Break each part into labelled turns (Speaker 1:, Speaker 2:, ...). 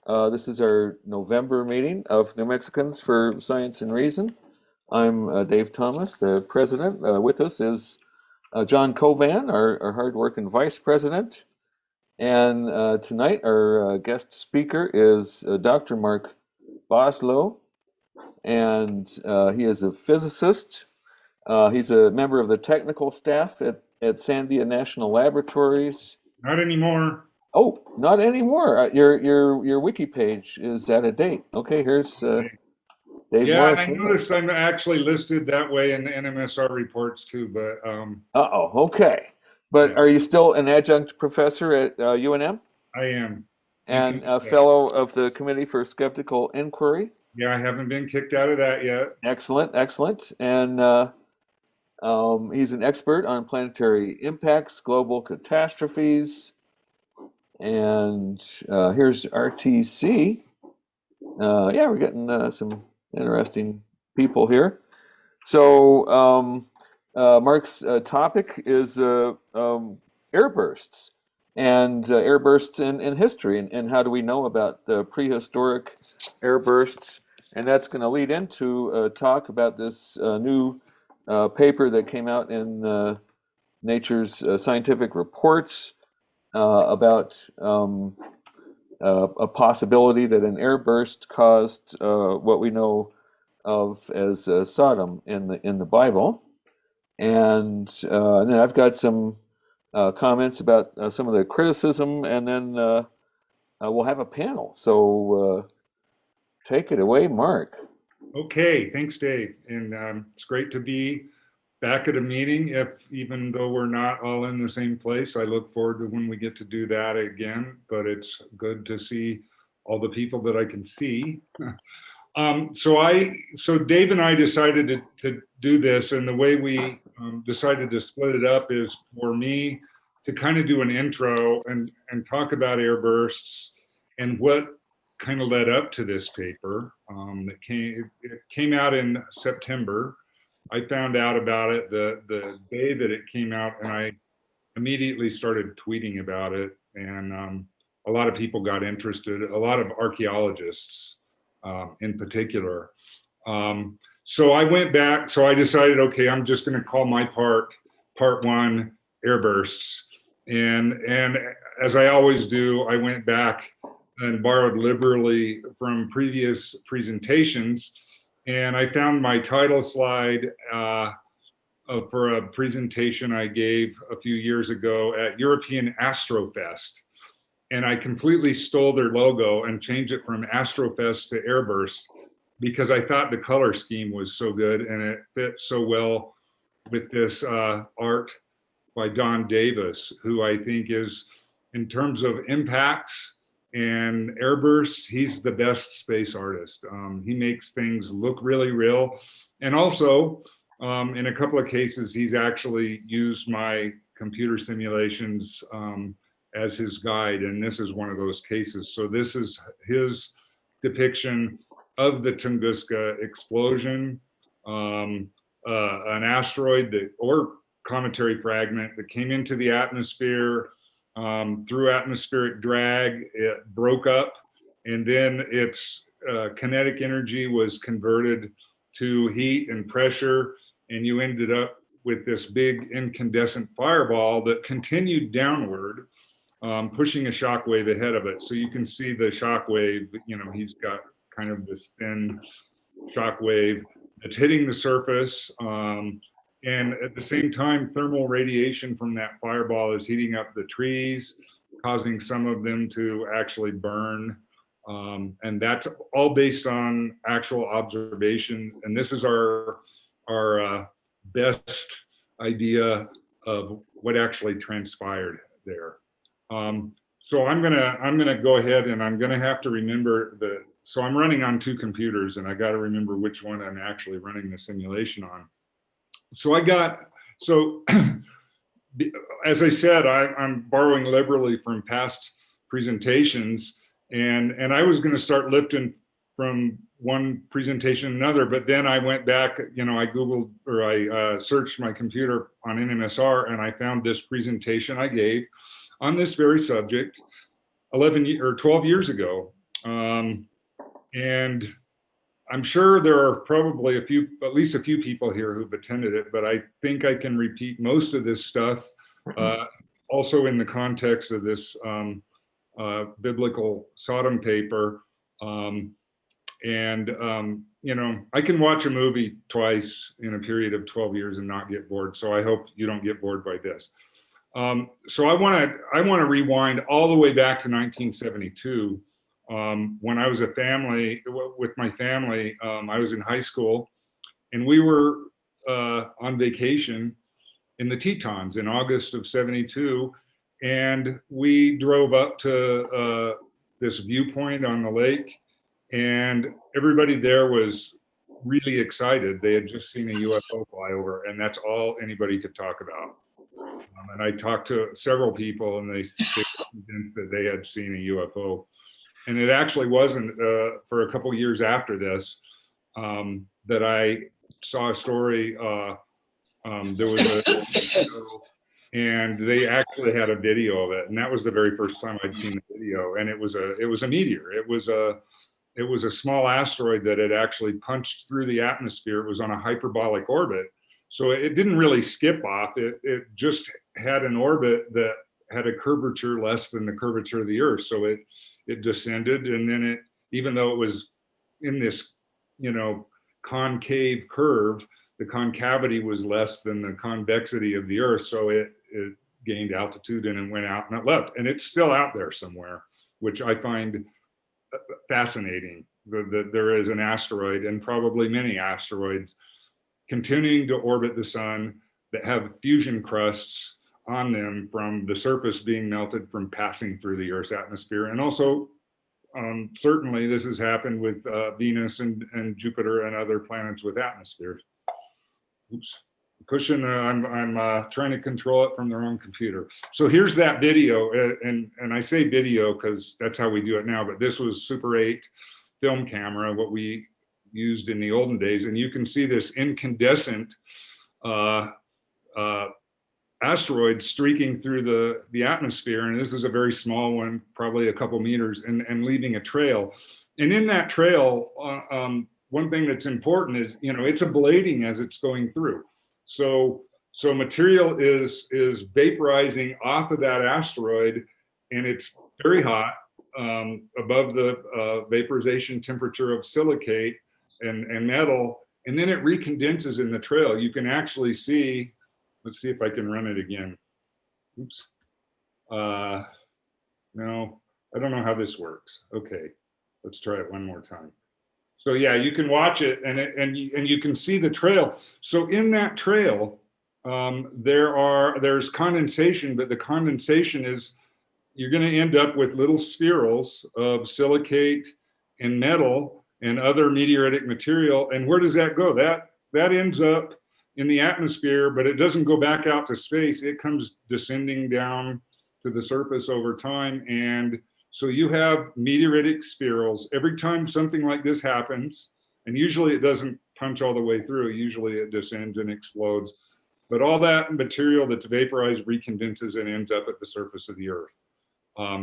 Speaker 1: This is our November meeting of New Mexicans for Science and Reason. I'm Dave Thomas, the president. With us is John Covan, our hard-working vice president. And tonight, our guest speaker is Dr. Mark Boslough, and he is a physicist. He's a member of the technical staff at Sandia National Laboratories.
Speaker 2: Not anymore.
Speaker 1: Oh, not anymore. Your wiki page is out of date. Okay, here's Dave
Speaker 2: Yeah, and I
Speaker 1: Morrison.
Speaker 2: noticed I'm actually listed that way in the NMSR reports too, but
Speaker 1: Uh-oh, okay. But
Speaker 2: yeah,
Speaker 1: are you still an adjunct professor at UNM
Speaker 2: I am. You can,
Speaker 1: and a fellow of the Committee for Skeptical Inquiry?
Speaker 2: yeah, I haven't been kicked out of that yet.
Speaker 1: Excellent, excellent. And he's an expert on planetary impacts, global catastrophes, and here's RTC. Yeah, we're getting some interesting people here. So Mark's topic is airbursts and airbursts in history, and how do we know about the prehistoric airbursts? And that's going to lead into talk about this new paper that came out in Nature's Scientific Reports about a possibility that an airburst caused what we know of as Sodom in the Bible, and then I've got some comments about some of the criticism, and then we'll have a panel. So take it away, Mark.
Speaker 2: Okay, thanks, Dave. And it's great to be back at a meeting. Even though we're not all in the same place, I look forward to when we get to do that again. But it's good to see all the people that I can see. So Dave and I decided to do this, and the way we decided to split it up is for me to kind of do an intro and talk about airbursts and what kind of led up to this paper. It came out in September. I found out about it the day that it came out, and I immediately started tweeting about it, and a lot of people got interested, a lot of archaeologists in particular. So I went back, so I decided, okay, I'm just going to call my part one, airbursts. And as I always do, I went back and borrowed liberally from previous presentations. And I found my title slide for a presentation I gave a few years ago at European Astrofest. And I completely stole their logo and changed it from Astrofest to Airburst because I thought the color scheme was so good and it fit so well with this art by Don Davis, who I think is, in terms of impacts and airbursts, he's the best space artist. He makes things look really real. And also, in a couple of cases, he's actually used my computer simulations as his guide, and this is one of those cases. So this is his depiction of the Tunguska explosion, an asteroid or cometary fragment that came into the atmosphere through atmospheric drag. It broke up, and then its kinetic energy was converted to heat and pressure, and you ended up with this big incandescent fireball that continued downward, pushing a shock wave ahead of it. So you can see the shock wave, he's got kind of this thin shock wave that's hitting the surface. And at the same time, thermal radiation from that fireball is heating up the trees, causing some of them to actually burn. And that's all based on actual observation. And this is our best idea of what actually transpired there. So I'm gonna go ahead, and I'm gonna have to remember so I'm running on two computers, and I got to remember which one I'm actually running the simulation on. So as I said, I'm borrowing liberally from past presentations, and I was going to start lifting from one presentation to another, but then I went back, I Googled, or I searched my computer on NMSR, and I found this presentation I gave on this very subject 11 or 12 years ago. And I'm sure there are probably at least a few people here who've attended it, but I think I can repeat most of this stuff, also in the context of this biblical Sodom paper. You know, I can watch a movie twice in a period of 12 years and not get bored. So I hope you don't get bored by this. So I want to rewind all the way back to 1972. When I was with my family, I was in high school, and we were on vacation in the Tetons in August of '72, and we drove up to this viewpoint on the lake, and everybody there was really excited. They had just seen a UFO fly over, and that's all anybody could talk about. And I talked to several people, and they were convinced that they had seen a UFO. And it actually wasn't for a couple years after this that I saw a story. There was and they actually had a video of it, and that was the very first time I'd seen the video. And it was a meteor. It was a small asteroid that had actually punched through the atmosphere. It was on a hyperbolic orbit, so it didn't really skip off. It just had an orbit that had a curvature less than the curvature of the Earth. So it descended, and then even though it was in this, you know, concave curve, the concavity was less than the convexity of the Earth. So it gained altitude and it went out and it left, and it's still out there somewhere, which I find fascinating. There is an asteroid, and probably many asteroids, continuing to orbit the sun that have fusion crusts on them from the surface being melted from passing through the Earth's atmosphere. And also, certainly this has happened with Venus and Jupiter and other planets with atmospheres. Oops, pushing, I'm trying to control it from the wrong computer. So here's that video, and I say video because that's how we do it now, but this was Super 8 film camera, what we used in the olden days. And you can see this incandescent asteroid streaking through the atmosphere, and this is a very small one, probably a couple meters, and leaving a trail. And in that trail, one thing that's important is, you know, it's ablating as it's going through. So material is vaporizing off of that asteroid, and it's very hot, above the vaporization temperature of silicate and metal, and then it recondenses in the trail. You can actually see. Let's see if I can run it again. Oops. No, I don't know how this works. Okay, let's try it one more time. So yeah, you can watch it, and you can see the trail. So in that trail, there's condensation, but the condensation is, you're going to end up with little spherules of silicate and metal and other meteoritic material. And where does that go? That ends up in the atmosphere, but it doesn't go back out to space. It comes descending down to the surface over time. And so you have meteoritic spherules. Every time something like this happens, and usually it doesn't punch all the way through, usually it descends and explodes. But all that material that's vaporized recondenses and ends up at the surface of the Earth,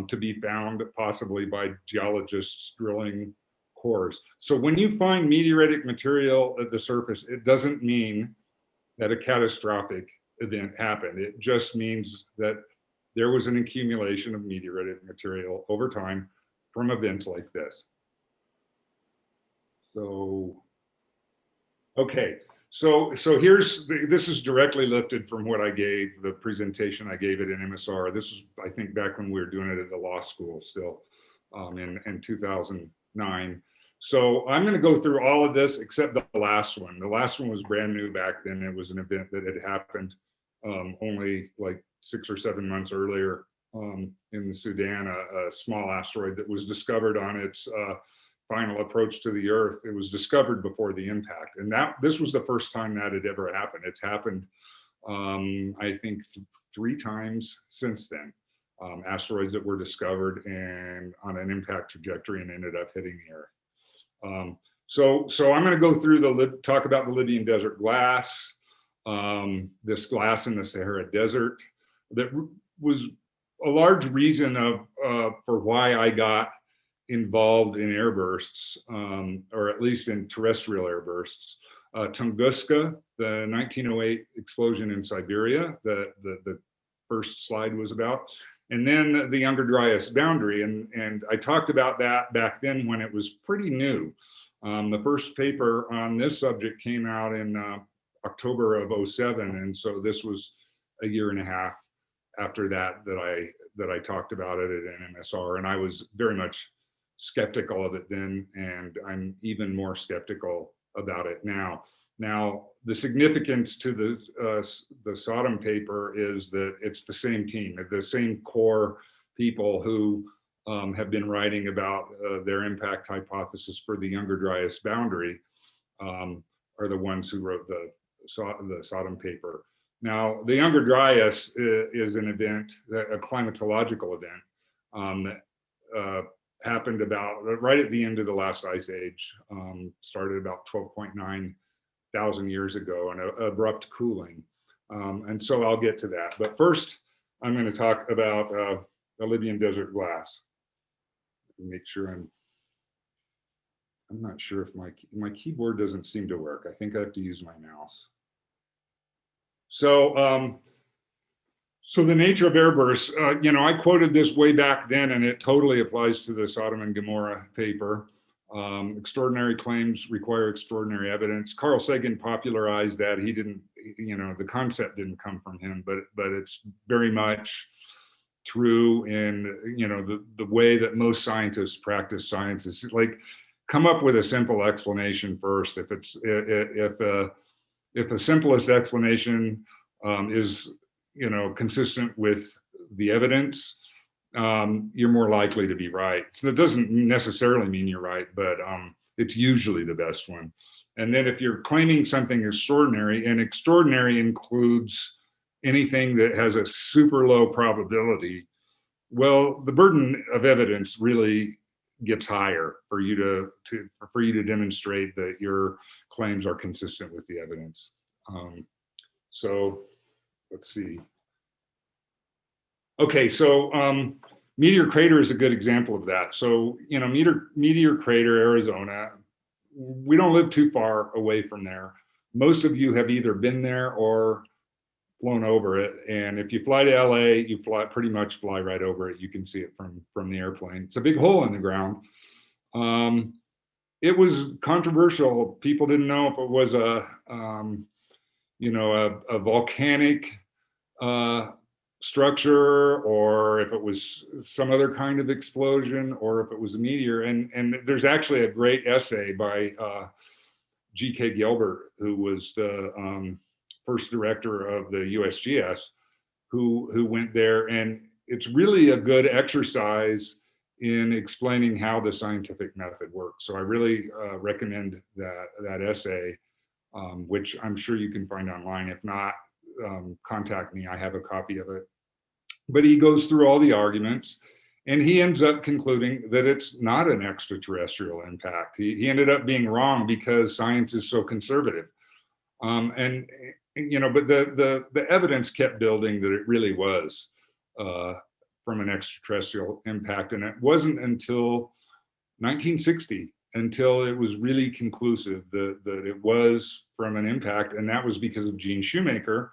Speaker 2: to be found possibly by geologists drilling cores. So when you find meteoritic material at the surface, it doesn't mean that a catastrophic event happened. It just means that there was an accumulation of meteoritic material over time from events like this. So, okay, so this is directly lifted from what I gave, the presentation I gave at NMSR. This is, I think, back when we were doing it at the law school still, in 2009. So I'm going to go through all of this except the last one. The last one was brand new back then. It was an event that had happened only like 6 or 7 months earlier in the Sudan, a small asteroid that was discovered on its final approach to the Earth. It was discovered before the impact. And this was the first time that had ever happened. It's happened, I think, 3 times since then. Asteroids that were discovered and on an impact trajectory and ended up hitting the Earth. So I'm going to go through talk about the Libyan desert glass, this glass in the Sahara Desert that was a large reason for why I got involved in airbursts, or at least in terrestrial airbursts. Tunguska, the 1908 explosion in Siberia, the first slide was about, and then the Younger Dryas boundary. And I talked about that back then when it was pretty new. The first paper on this subject came out in October of '07, and so this was a year and a half after that I talked about it at NMSR, and I was very much skeptical of it then, and I'm even more skeptical about it now. Now, the significance to the Sodom paper is that it's the same team, the same core people who have been writing about their impact hypothesis for the Younger Dryas boundary are the ones who wrote the Sodom paper. Now, the Younger Dryas is an event, a climatological event that happened about right at the end of the last ice age, started about 12.9 thousand years ago, and abrupt cooling. And so I'll get to that. But first, I'm going to talk about the Libyan desert glass. Make sure I'm not sure if my keyboard doesn't seem to work. I think I have to use my mouse. So, so the nature of airbursts, I quoted this way back then, and it totally applies to the Sodom and Gomorrah paper. Extraordinary claims require extraordinary evidence. Carl Sagan popularized that. He didn't, the concept didn't come from him, but it's very much true in, the way that most scientists practice science is like, come up with a simple explanation first. If the simplest explanation is, consistent with the evidence, you're more likely to be right. So it doesn't necessarily mean you're right, but it's usually the best one. And then if you're claiming something extraordinary, and extraordinary includes anything that has a super low probability, well, the burden of evidence really gets higher for you to demonstrate that your claims are consistent with the evidence. So let's see. Okay, so Meteor Crater is a good example of that. So, Meteor Crater, Arizona, we don't live too far away from there. Most of you have either been there or flown over it. And if you fly to LA, you pretty much fly right over it. You can see it from the airplane. It's a big hole in the ground. It was controversial. People didn't know if it was a volcanic structure, or if it was some other kind of explosion, or if it was a meteor. And there's actually a great essay by G.K. Gilbert, who was the first director of the USGS, who went there. And it's really a good exercise in explaining how the scientific method works. So I really recommend that essay, which I'm sure you can find online. If not, contact me. I have a copy of it. But he goes through all the arguments, and he ends up concluding that it's not an extraterrestrial impact. He ended up being wrong because science is so conservative. But the evidence kept building that it really was from an extraterrestrial impact. And it wasn't until 1960 until it was really conclusive that it was from an impact. And that was because of Gene Shoemaker,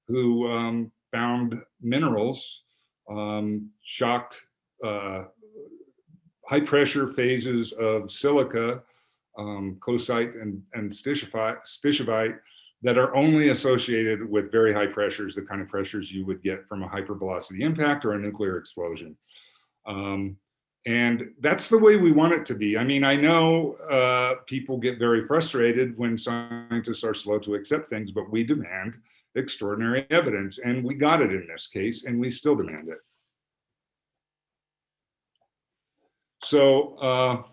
Speaker 2: who found minerals, shocked high pressure phases of silica, cosite and stishovite, that are only associated with very high pressures, the kind of pressures you would get from a hypervelocity impact or a nuclear explosion. And that's the way we want it to be. I mean, I know people get very frustrated when scientists are slow to accept things, but we demand extraordinary evidence, and we got it in this case, and we still demand it. So,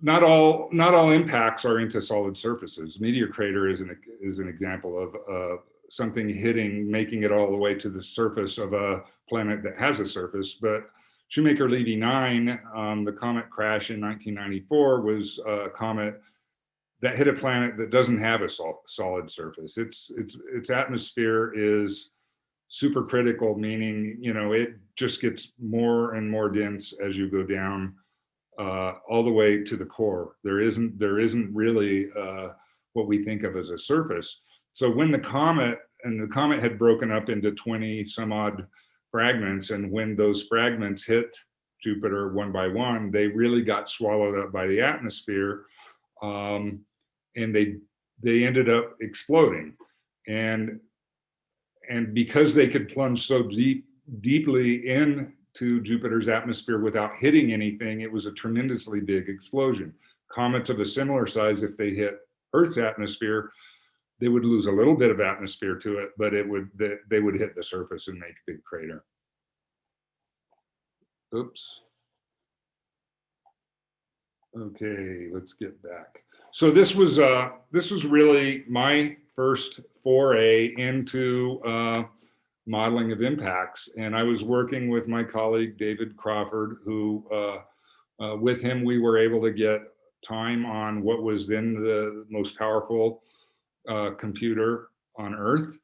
Speaker 2: not all impacts are into solid surfaces. Meteor Crater is an example of something making it all the way to the surface of a planet that has a surface. But Shoemaker-Levy 9, the comet crash in 1994, was a comet that hit a planet that doesn't have a solid surface. Its atmosphere is supercritical, meaning, you know, it just gets more and more dense as you go down all the way to the core. There isn't really what we think of as a surface. So when the comet had broken up into 20 some odd fragments, and when those fragments hit Jupiter one by one, they really got swallowed up by the atmosphere, and they ended up exploding. And because they could plunge so deeply into Jupiter's atmosphere without hitting anything, it was a tremendously big explosion. Comets of a similar size, if they hit Earth's atmosphere, they would lose a little bit of atmosphere to it, but they would hit the surface and make a big crater. Oops. Okay, let's get back. So this was really my first foray into modeling of impacts, and I was working with my colleague David Crawford, who with him we were able to get time on what was then the most powerful computer on Earth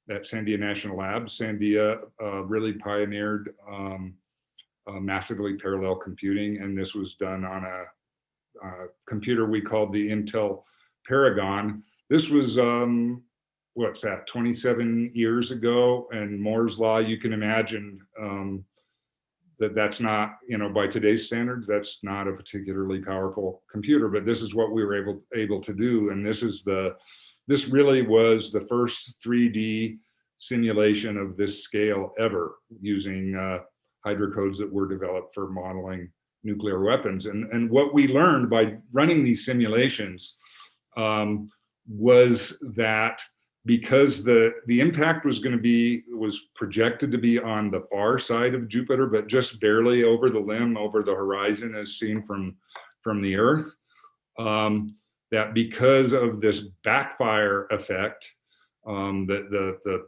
Speaker 2: at Sandia National Labs. Sandia really pioneered massively parallel computing, and this was done on a computer we called the Intel Paragon. This was, what's that, 27 years ago, and Moore's Law, you can imagine that's not, you know, by today's standards, that's not a particularly powerful computer, but this is what we were able to do. And this really was the first 3D simulation of this scale ever, using hydrocodes that were developed for modeling nuclear weapons. And what we learned by running these simulations was that because the impact was projected to be on the far side of Jupiter, but just barely over the limb, over the horizon as seen from the Earth, that because of this backfire effect, the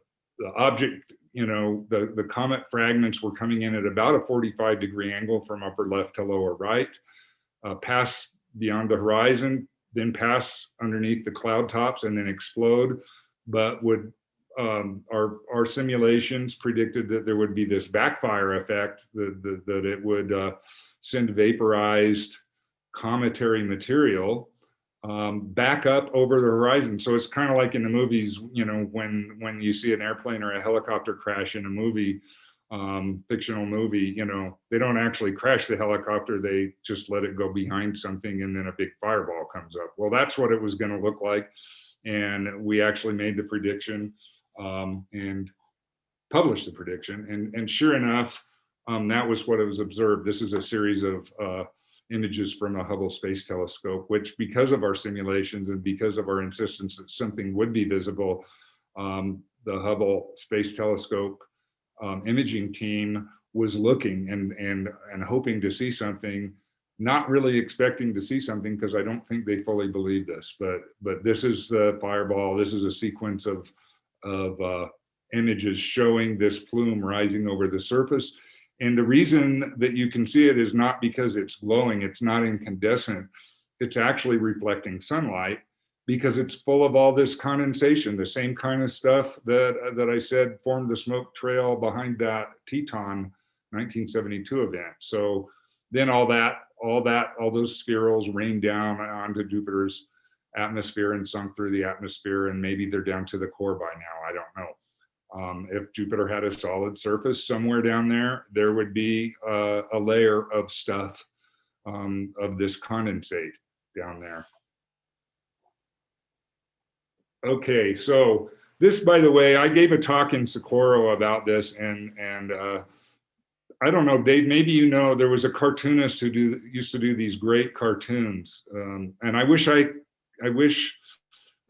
Speaker 2: object, you know, the comet fragments were coming in at about a 45-degree angle from upper left to lower right, pass beyond the horizon, then pass underneath the cloud tops and then explode. But our simulations predicted that there would be this backfire effect, that it would send vaporized cometary material back up over the horizon. So it's kind of like in the movies, you know, when you see an airplane or a helicopter crash in a movie, fictional movie, you know, they don't actually crash the helicopter, they just let it go behind something and then a big fireball comes up. Well, that's what it was going to look like. And we actually made the prediction and published the prediction. And sure enough, that was what it was observed. This is a series of images from a Hubble Space Telescope, which, because of our simulations and because of our insistence that something would be visible, the Hubble Space Telescope imaging team was looking and hoping to see something, not really expecting to see something, because I don't think they fully believed us. But this is the fireball. This is a sequence of images showing this plume rising over the surface. And the reason that you can see it is not because it's glowing, it's not incandescent, it's actually reflecting sunlight, because it's full of all this condensation, the same kind of stuff that I said formed the smoke trail behind that Teton 1972 event. So then all those spherules rained down onto Jupiter's atmosphere and sunk through the atmosphere, and maybe they're down to the core by now, I don't know. If Jupiter had a solid surface somewhere down there, there would be a layer of stuff, of this condensate down there. Okay, so this, by the way, I gave a talk in Socorro about this, and I don't know, Dave, maybe you know, there was a cartoonist who used to do these great cartoons, and I wish the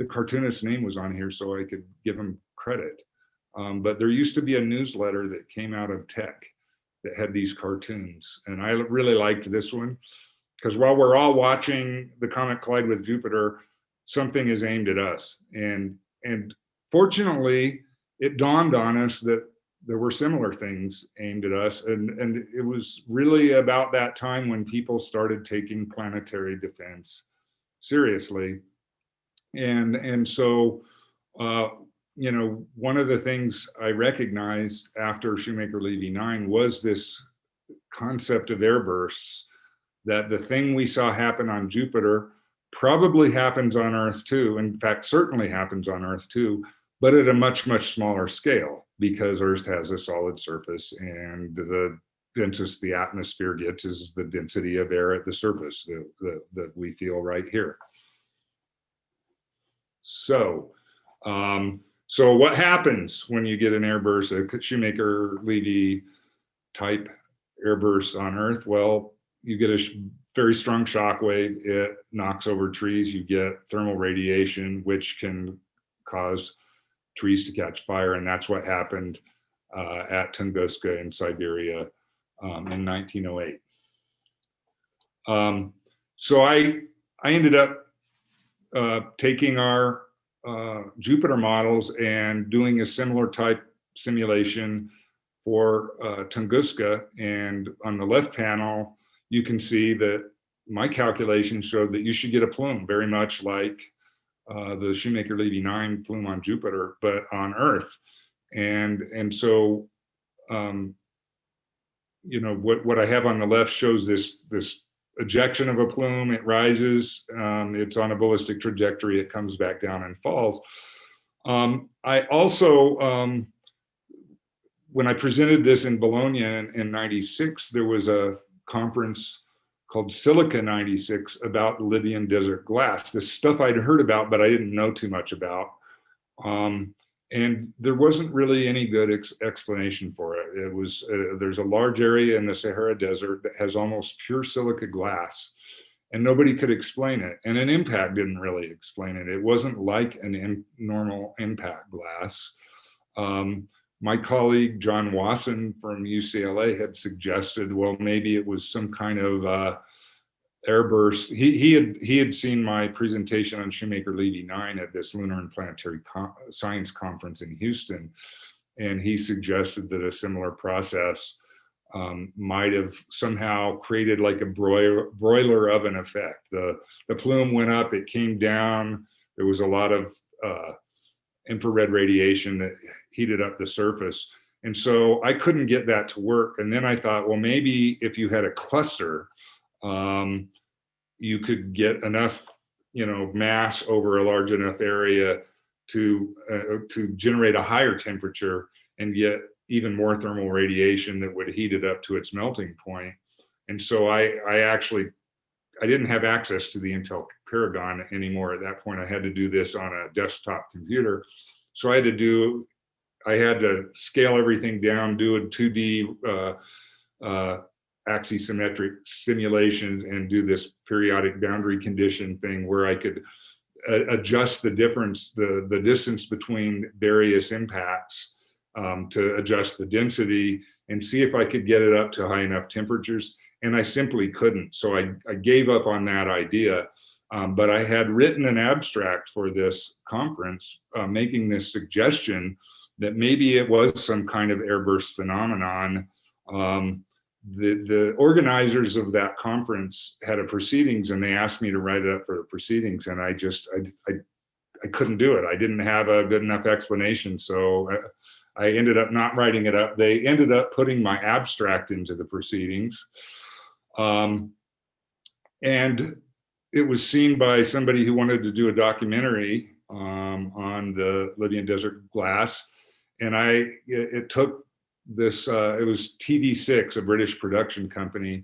Speaker 2: cartoonist's name was on here so I could give him credit. But there used to be a newsletter that came out of Tech that had these cartoons, and I really liked this one, because while we're all watching the comet collide with Jupiter, something is aimed at us. And fortunately, it dawned on us that there were similar things aimed at us. And it was really about that time when people started taking planetary defense seriously. And so you know, one of the things I recognized after Shoemaker-Levy 9 was this concept of airbursts, that the thing we saw happen on Jupiter probably happens on Earth too. In fact, certainly happens on Earth too, but at a much, much smaller scale, because Earth has a solid surface, and the densest the atmosphere gets is the density of air at the surface that we feel right here. So, so what happens when you get an airburst, a Shoemaker-Levy type airburst on Earth? Well, you get a very strong shock wave. It knocks over trees. You get thermal radiation, which can cause trees to catch fire. And that's what happened at Tunguska in Siberia in 1908. So I ended up taking our Jupiter models and doing a similar type simulation for Tunguska. And on the left panel, you can see that my calculations showed that you should get a plume very much like the Shoemaker-Levy 9 plume on Jupiter, but on Earth. And so, you know, what I have on the left shows this ejection of a plume. It rises, it's on a ballistic trajectory, it comes back down and falls. I also, when I presented this in Bologna in 96, there was a conference called Silica 96 about Libyan desert glass. This stuff I'd heard about, but I didn't know too much about. And there wasn't really any good explanation for it. It was, there's a large area in the Sahara Desert that has almost pure silica glass, and nobody could explain it. And an impact didn't really explain it. It wasn't like an normal impact glass. My colleague, John Wasson from UCLA, had suggested, well, maybe it was some kind of airburst. He had seen my presentation on Shoemaker-Levy 9 at this Lunar and Planetary Science Conference in Houston, and he suggested that a similar process might have somehow created like a broiler oven effect. The plume went up, it came down, there was a lot of infrared radiation that heated up the surface. And so I couldn't get that to work. And then I thought, well, maybe if you had a cluster, you could get enough, you know, mass over a large enough area to generate a higher temperature and get even more thermal radiation that would heat it up to its melting point. And so I didn't have access to the Intel Paragon anymore at that point. I had to do this on a desktop computer. So I had to scale everything down, do a 2D axisymmetric simulations, and do this periodic boundary condition thing where I could adjust the difference, the distance between various impacts to adjust the density and see if I could get it up to high enough temperatures. And I simply couldn't. So I gave up on that idea. But I had written an abstract for this conference making this suggestion that maybe it was some kind of airburst phenomenon. The organizers of that conference had a proceedings, and they asked me to write it up for the proceedings, and I couldn't do it. I didn't have a good enough explanation, so I ended up not writing it up. They ended up putting my abstract into the proceedings, and it was seen by somebody who wanted to do a documentary on the Libyan desert glass, and it took this, it was TV6, a British production company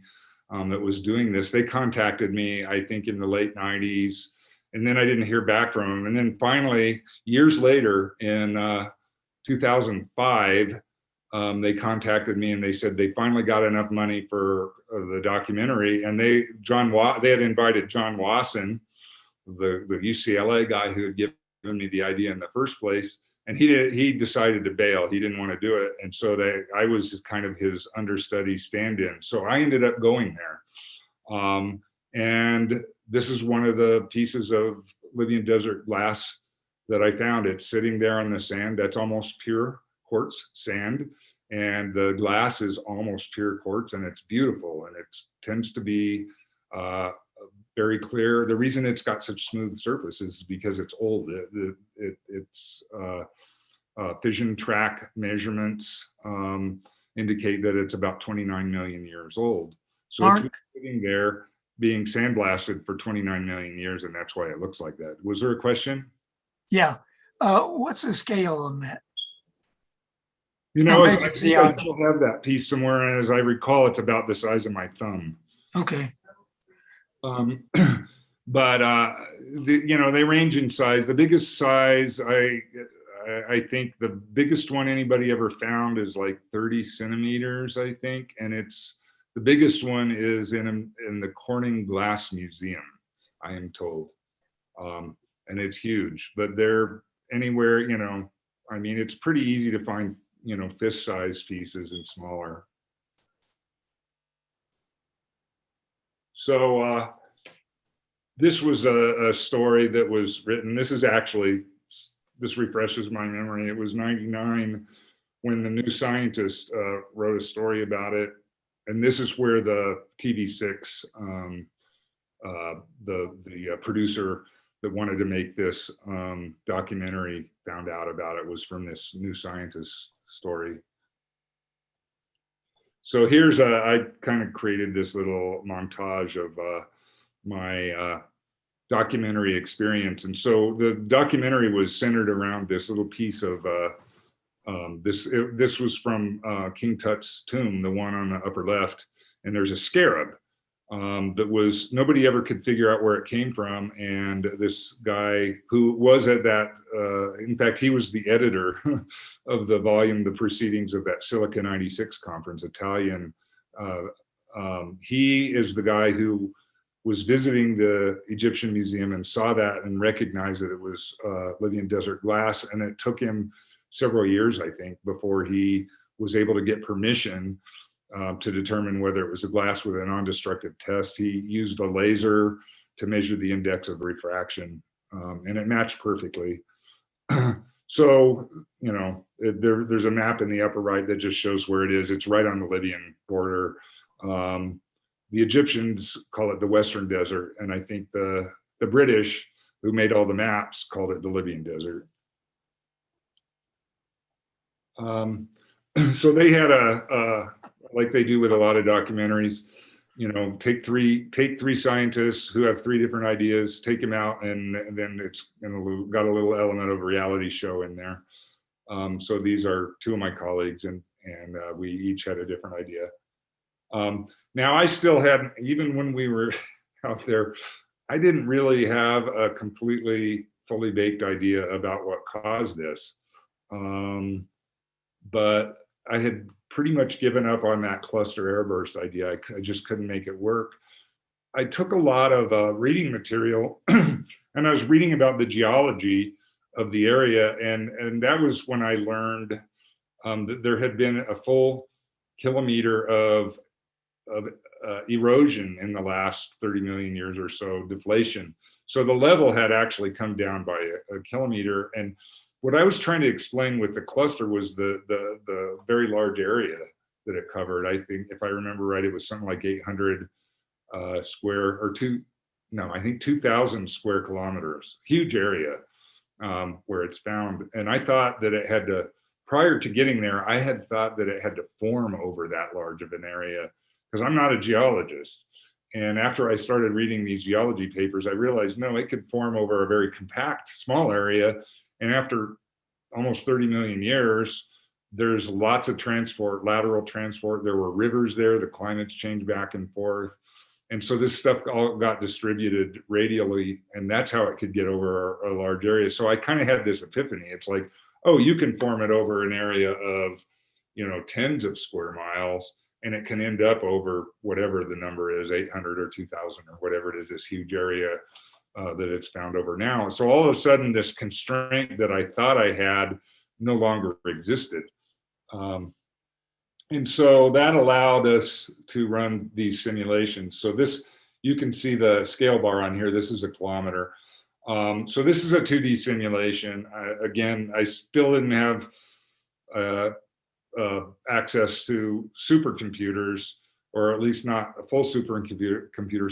Speaker 2: that was doing this. They contacted me, I think, in the late 90s, and then I didn't hear back from them. And then finally, years later, in 2005, they contacted me and they said they finally got enough money for the documentary. And they had invited John Wasson, the UCLA guy who had given me the idea in the first place. And he decided to bail. He didn't want to do it. And so I was kind of his understudy stand-in. So I ended up going there. And this is one of the pieces of Libyan desert glass that I found. It's sitting there on the sand. That's almost pure quartz sand. And the glass is almost pure quartz, and it's beautiful. And it tends to be very clear. The reason it's got such smooth surface is because it's old. fission track measurements indicate that it's about 29 million years old. So it's been sitting there being sandblasted for 29 million years, and that's why it looks like that. Was there a question?
Speaker 3: Yeah. What's the scale on that?
Speaker 2: You know, I think I still have that piece somewhere, and as I recall, it's about the size of my thumb.
Speaker 3: Okay.
Speaker 2: But you know, they range in size. The biggest size, I think the biggest one anybody ever found is like 30 centimeters, I think, and the biggest one is in the Corning Glass Museum, I am told, and it's huge. But they're anywhere, you know, I mean, it's pretty easy to find, you know, fist-sized pieces and smaller. So this was a story that was written. This refreshes my memory. It was 99 when the New Scientist wrote a story about it. And this is where the TV6, the producer that wanted to make this documentary found out about it, was from this New Scientist story. So here's I kind of created this little montage of my documentary experience. And so the documentary was centered around this little piece of this was from King Tut's tomb, the one on the upper left, and there's a scarab that was, nobody ever could figure out where it came from. And this guy who was at that, in fact, he was the editor of the volume, the proceedings of that Silica 96 conference, Italian. He is the guy who was visiting the Egyptian museum and saw that and recognized that it was Libyan desert glass. And it took him several years, I think, before he was able to get permission to determine whether it was a glass with a non-destructive test. He used a laser to measure the index of refraction, and it matched perfectly. So, you know, there's a map in the upper right that just shows where it is. It's right on the Libyan border. The Egyptians call it the Western Desert, and I think the British, who made all the maps, called it the Libyan Desert. So they had like they do with a lot of documentaries, you know, take three scientists who have three different ideas, take them out, and then it's got a little element of reality show in there. So these are two of my colleagues, and we each had a different idea. Now I still had, even when we were out there, I didn't really have a completely fully baked idea about what caused this. But I had pretty much given up on that cluster airburst idea. I just couldn't make it work. I took a lot of reading material and I was reading about the geology of the area. And that was when I learned that there had been a full kilometer of erosion in the last 30 million years or so, deflation. So the level had actually come down by a kilometer. And what I was trying to explain with the cluster was the very large area that it covered. I think, if I remember right, it was something like 800 square, or I think 2,000 square kilometers, huge area where it's found. And I thought that it had to, prior to getting there, I had thought that it had to form over that large of an area, because I'm not a geologist. And after I started reading these geology papers, I realized, no, it could form over a very compact, small area. And after almost 30 million years, there's lots of transport, lateral transport. There were rivers there, the climates changed back and forth. And so this stuff all got distributed radially, and that's how it could get over a large area. So I kind of had this epiphany. It's like, oh, you can form it over an area of, you know, tens of square miles, and it can end up over whatever the number is, 800 or 2,000 or whatever it is, this huge area that it's found over now. So all of a sudden, this constraint that I thought I had no longer existed. And so that allowed us to run these simulations. So this, you can see the scale bar on here. This is a kilometer. So this is a 2D simulation. Again, I still didn't have access to supercomputers, or at least not a full supercomputer.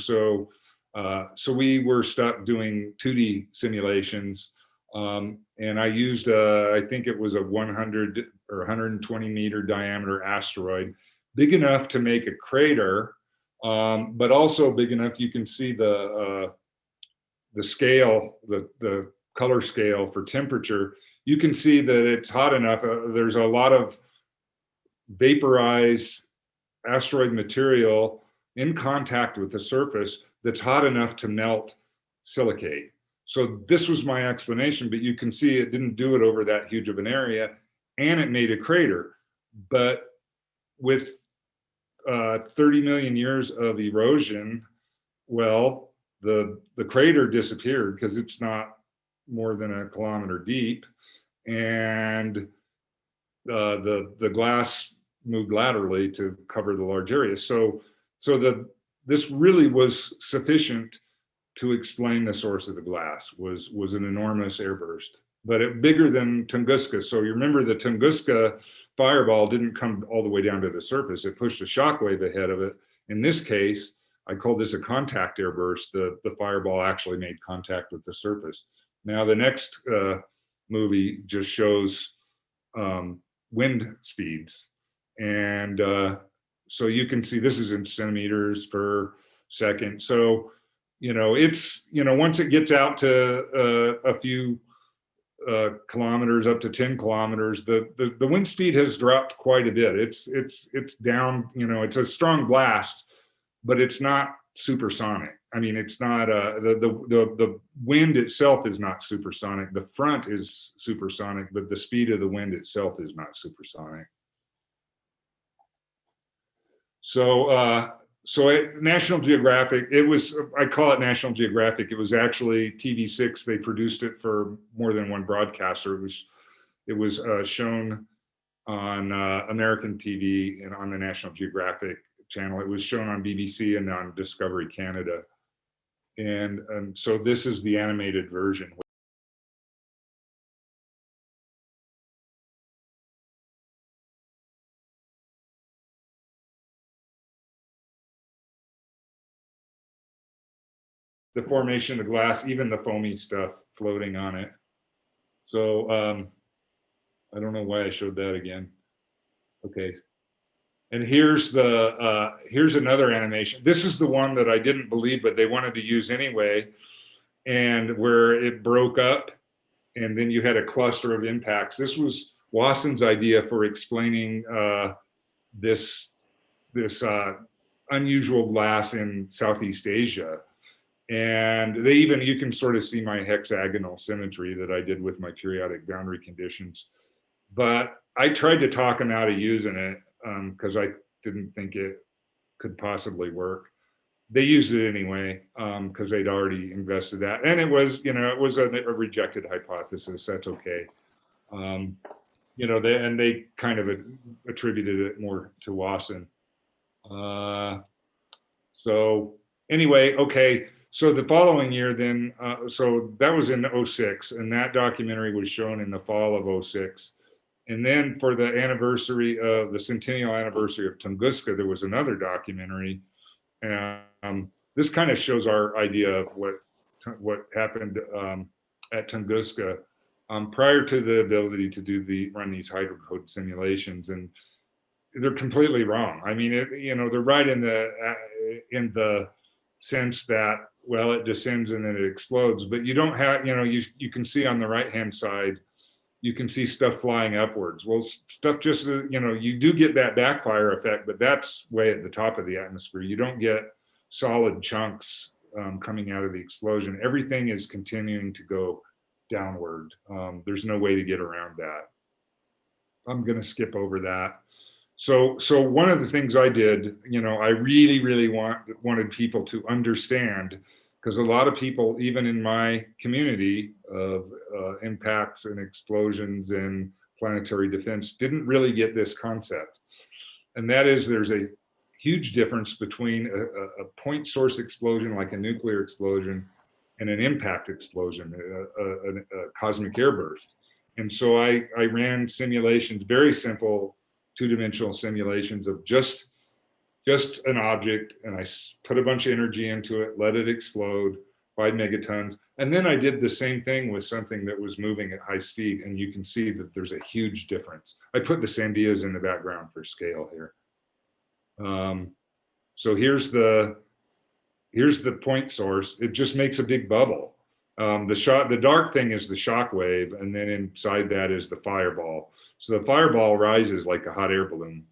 Speaker 2: So we were stuck doing 2D simulations And I used, I think it was a 100 or 120 meter diameter asteroid, big enough to make a crater, but also big enough you can see the scale, the color scale for temperature. You can see that it's hot enough. There's a lot of vaporized asteroid material in contact with the surface that's hot enough to melt silicate. So this was my explanation, but you can see it didn't do it over that huge of an area, and it made a crater. But with 30 million years of erosion, well, the crater disappeared because it's not more than a kilometer deep, and the glass moved laterally to cover the large area. So this really was sufficient to explain the source of the glass. Was an enormous airburst, but bigger than Tunguska. So you remember the Tunguska fireball didn't come all the way down to the surface. It pushed a shockwave ahead of it. In this case, I call this a contact airburst. The fireball actually made contact with the surface. Now the next movie just shows wind speeds. And so you can see this is in centimeters per second. So, it's, once it gets out to a few kilometers, up to 10 kilometers, the wind speed has dropped quite a bit. It's down, it's a strong blast, but it's not supersonic. I mean, it's not the wind itself is not supersonic. The front is supersonic, but the speed of the wind itself is not supersonic. So National Geographic, I call it National Geographic. It was actually TV6. They produced it for more than one broadcaster. It was shown on American TV and on the National Geographic channel. It was shown on BBC and on Discovery Canada. And so this is the animated version. The formation of the glass, even the foamy stuff floating on it. So I don't know why I showed that again. Okay. And here's another animation. This is the one that I didn't believe, but they wanted to use anyway, and where it broke up, and then you had a cluster of impacts. This was Wasson's idea for explaining this unusual glass in Southeast Asia. And you can sort of see my hexagonal symmetry that I did with my periodic boundary conditions. But I tried to talk them out of using it because I didn't think it could possibly work. They used it anyway because they'd already invested that. And it was, it was a rejected hypothesis. That's okay. They kind of attributed it more to Wasson. So anyway, okay. So the following year then, so that was in 06, and that documentary was shown in the fall of 06. And then for the anniversary of the centennial anniversary of Tunguska, there was another documentary. This kind of shows our idea of what happened at Tunguska prior to the ability to run these hydrocode simulations, and they're completely wrong. I mean, they're right in the sense that, well, it descends and then it explodes, but you don't have, you can see on the right-hand side, you can see stuff flying upwards. Well, stuff just, you do get that backfire effect, but that's way at the top of the atmosphere. You don't get solid chunks coming out of the explosion. Everything is continuing to go downward. There's no way to get around that. I'm going to skip over that. So one of the things I did, I really, really wanted people to understand, because a lot of people, even in my community of impacts and explosions and planetary defense, didn't really get this concept. And that is, there's a huge difference between a point source explosion, like a nuclear explosion, and an impact explosion, a cosmic airburst. And so I ran simulations, very simple, two-dimensional simulations of just an object, and I put a bunch of energy into it, let it explode, 5 megatons. And then I did the same thing with something that was moving at high speed, and you can see that there's a huge difference. I put the Sandias in the background for scale here. So here's the point source. It just makes a big bubble. The dark thing is the shock wave, and then inside that is the fireball. So the fireball rises like a hot air balloon,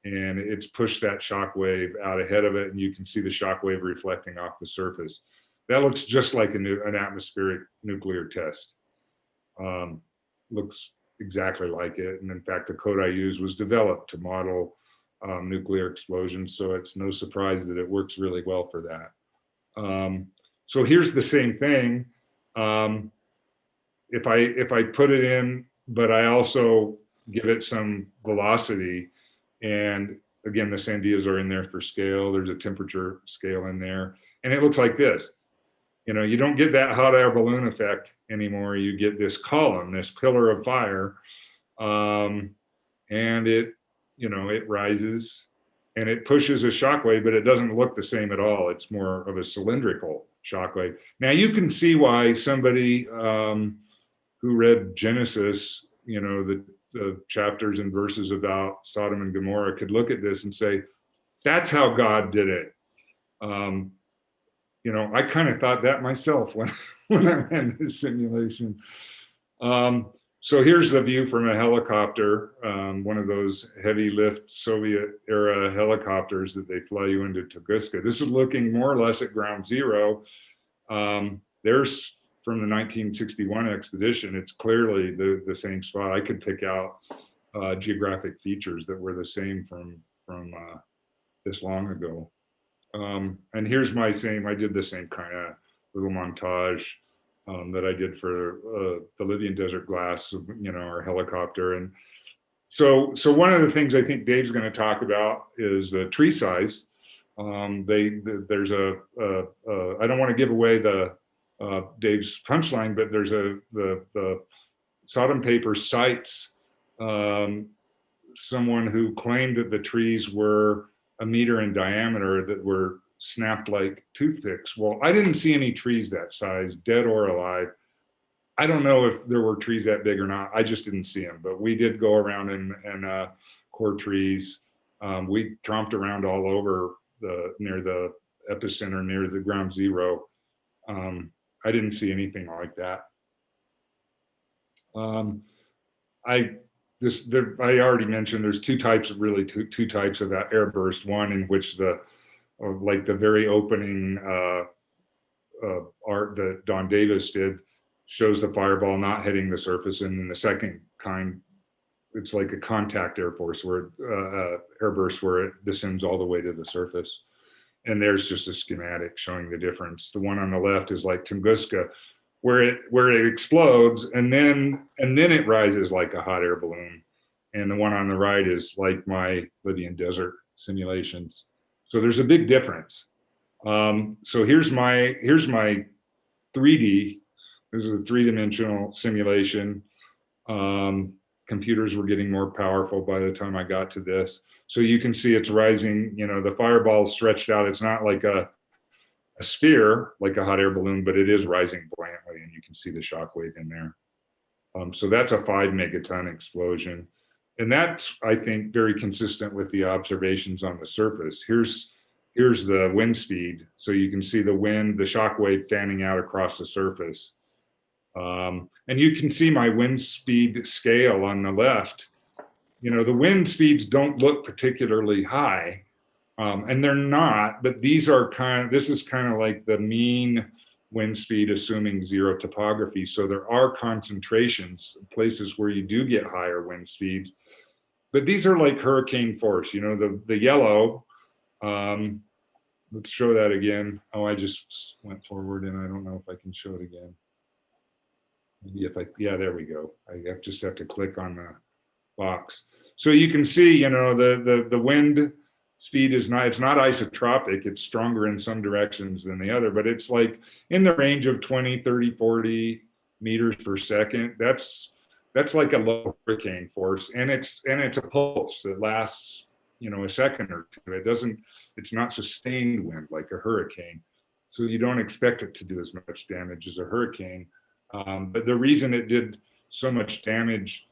Speaker 2: and it's pushed that shock wave out ahead of it, and you can see the shock wave reflecting off the surface. That looks just like an atmospheric nuclear test. Looks exactly like it. And in fact, the code I used was developed to model nuclear explosions. So it's no surprise that it works really well for that. So here's the same thing. If I put it in, but I also give it some velocity, and again, the Sandias are in there for scale. There's a temperature scale in there, and it looks like this. You know, you don't get that hot air balloon effect anymore. You get this column, this pillar of fire, and it, you know, it rises and it pushes a shockwave, but it doesn't look the same at all. It's more of a cylindrical shockwave. Now you can see why somebody who read Genesis, you know, the chapters and verses about Sodom and Gomorrah could look at this and say, that's how God did it. You know, I kind of thought that myself when I ran this simulation. So here's the view from a helicopter, one of those heavy lift Soviet era helicopters that they fly you into Tunguska. This is looking more or less at ground zero. There's from the 1961 expedition. It's clearly the same spot. I could pick out geographic features that were the same from this long ago. And here's my I did the same kind of little montage that I did for the Libyan desert glass, you know, our helicopter. And so one of the things I think Dave's going to talk about is tree size. There's I don't want to give away Dave's punchline, but there's the Sodom paper cites someone who claimed that the trees were a meter in diameter that were snapped like toothpicks. Well, I didn't see any trees that size, dead or alive. I don't know if there were trees that big or not. I just didn't see them, but we did go around and core trees. We tromped around all over near the epicenter, near the ground zero. I didn't see anything like that. I already mentioned there's two types of airburst. One in which the very opening art that Don Davis did shows the fireball not hitting the surface, and then the second kind, it's like a contact airburst where it descends all the way to the surface. And there's just a schematic showing the difference. The one on the left is like Tunguska, where it explodes and then it rises like a hot air balloon. And the one on the right is like my Lydian desert simulations. So there's a big difference. So here's my 3D. This is a three-dimensional simulation. Computers were getting more powerful by the time I got to this. So you can see it's rising, you know, the fireball stretched out. It's not like a sphere, like a hot air balloon, but it is rising buoyantly, and you can see the shock wave in there. So that's a 5 megaton explosion. And that's, I think, very consistent with the observations on the surface. Here's the wind speed. So you can see the wind, the shock wave fanning out across the surface. And you can see my wind speed scale on the left. You know, the wind speeds don't look particularly high, and they're not, but this is kind of like the mean wind speed assuming zero topography. So there are concentrations, places where you do get higher wind speeds, but these are like hurricane force. You know, the yellow, let's show that again. Oh, I just went forward and I don't know if I can show it again. Maybe yeah, there we go. I just have to click on the box. So you can see, you know, the wind speed it's not isotropic. It's stronger in some directions than the other, but it's like in the range of 20, 30, 40 meters per second. That's like a low hurricane force, and it's a pulse that lasts, you know, a second or two. It's not sustained wind like a hurricane. so you don't expect it to do as much damage as a hurricane. But the reason it did so much damage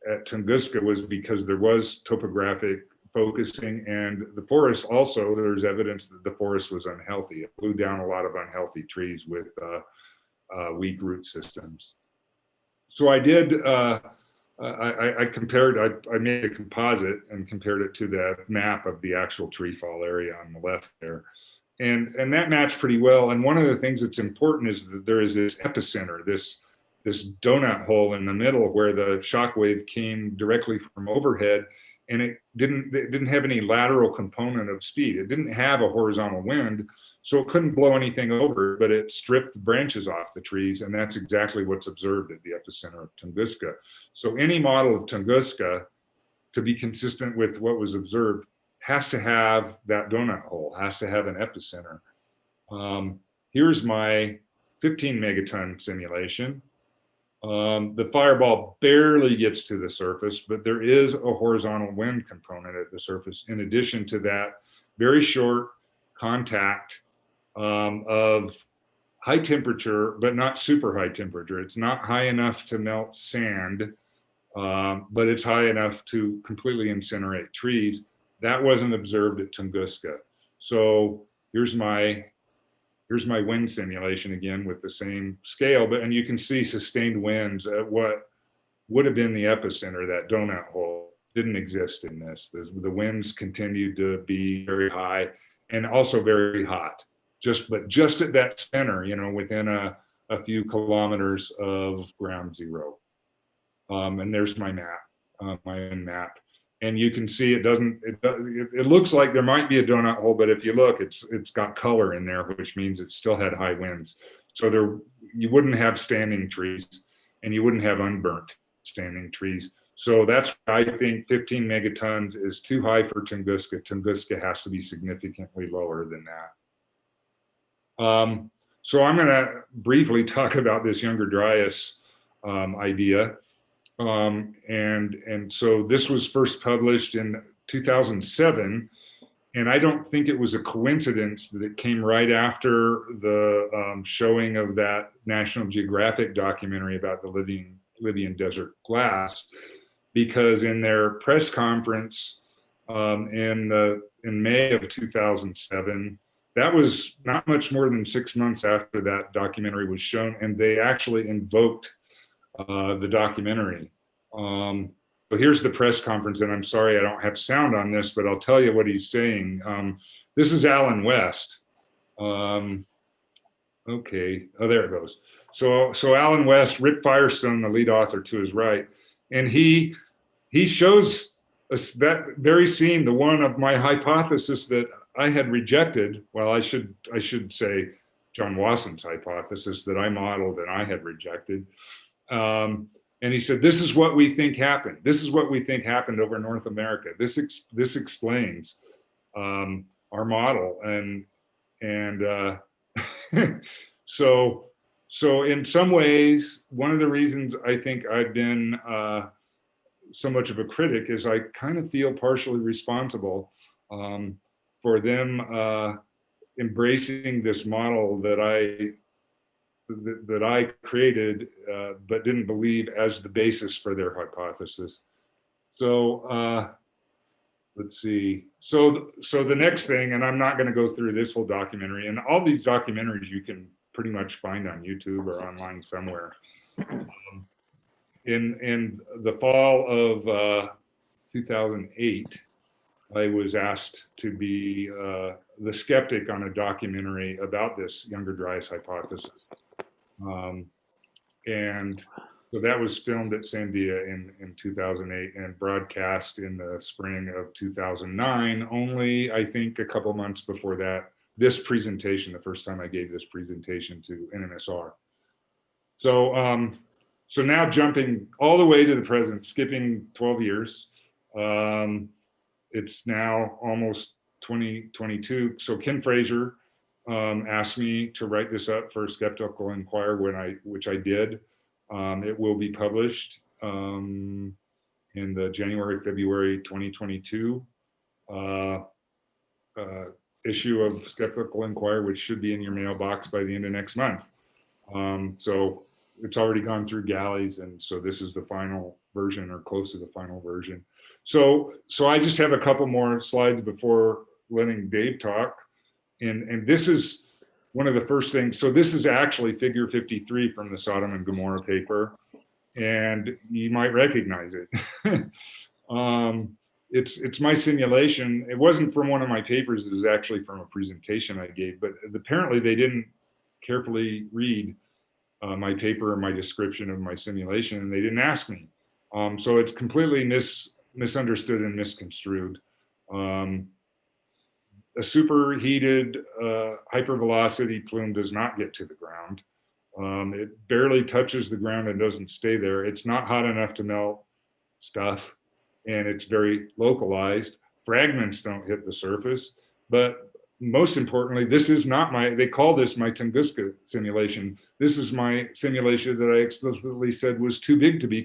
Speaker 2: at Tunguska was because there was topographic focusing, and the forest also, there's evidence that the forest was unhealthy. It blew down a lot of unhealthy trees with weak root systems. So I did, I compared, I made a composite and compared it to the map of the actual tree fall area on the left there. And that matched pretty well. And one of the things that's important is that there is this epicenter, this donut hole in the middle where the shock wave came directly from overhead, and it didn't have any lateral component of speed. It didn't have a horizontal wind, so it couldn't blow anything over, but it stripped the branches off the trees, and that's exactly what's observed at the epicenter of Tunguska. So any model of Tunguska, to be consistent with what was observed, has to have that donut hole, has to have an epicenter. Here's my 15 megaton simulation. The fireball barely gets to the surface, but there is a horizontal wind component at the surface. In addition to that, very short contact of high temperature, but not super high temperature. It's not high enough to melt sand, but it's high enough to completely incinerate trees. That wasn't observed at Tunguska. So here's my wind simulation again with the same scale, and you can see sustained winds at what would have been the epicenter, that donut hole, didn't exist in this. The winds continued to be very high and also very hot, but just at that center, within a few kilometers of ground zero. And there's my map, my own map. And you can see it looks like there might be a donut hole, but if you look, it's got color in there, which means it still had high winds. So you wouldn't have standing trees, and you wouldn't have unburnt standing trees. So that's why I think 15 megatons is too high for Tunguska. Tunguska has to be significantly lower than that. So I'm gonna briefly talk about this Younger Dryas idea. And so this was first published in 2007, and I don't think it was a coincidence that it came right after the showing of that National Geographic documentary about the Libyan desert glass, because in their press conference in May of 2007, that was not much more than 6 months after that documentary was shown, and they actually invoked the documentary. So here's the press conference, and I'm sorry I don't have sound on this, but I'll tell you what he's saying. This is Alan West. Okay, oh, there it goes. So Alan West, Rick Firestone, the lead author to his right, and he shows us that very scene, the one of my hypothesis that I had rejected. Well, I should say John Wasson's hypothesis that I modeled and I had rejected. And he said, this is what we think happened. This is what we think happened over North America. This explains our model. And so in some ways, one of the reasons I think I've been so much of a critic is I kind of feel partially responsible for them embracing this model that I created, but didn't believe as the basis for their hypothesis. So let's see. So the next thing, and I'm not going to go through this whole documentary, and all these documentaries you can pretty much find on YouTube or online somewhere. In the fall of 2008, I was asked to be the skeptic on a documentary about this Younger Dryas hypothesis. And so that was filmed at Sandia in 2008 and broadcast in the spring of 2009, only I think a couple months before that, this presentation, the first time I gave this presentation to NMSR. So now jumping all the way to the present, skipping 12 years, it's now almost 2022. So Ken Fraser asked me to write this up for Skeptical Inquirer, which I did. It will be published in the January, February 2022 issue of Skeptical Inquirer, which should be in your mailbox by the end of next month. So it's already gone through galleys, and so this is the final version, or close to the final version. So I just have a couple more slides before letting Dave talk. And this is one of the first things. So this is actually figure 53 from the Sodom and Gomorrah paper, and you might recognize it. It's my simulation. It wasn't from one of my papers. It was actually from a presentation I gave, but apparently they didn't carefully read my paper or my description of my simulation, and they didn't ask me. So it's completely misunderstood and misconstrued. A superheated hypervelocity plume does not get to the ground. It barely touches the ground and doesn't stay there. It's not hot enough to melt stuff, and it's very localized. Fragments don't hit the surface, but most importantly, this is not they call this my Tunguska simulation. This is my simulation that I explicitly said was too big to be a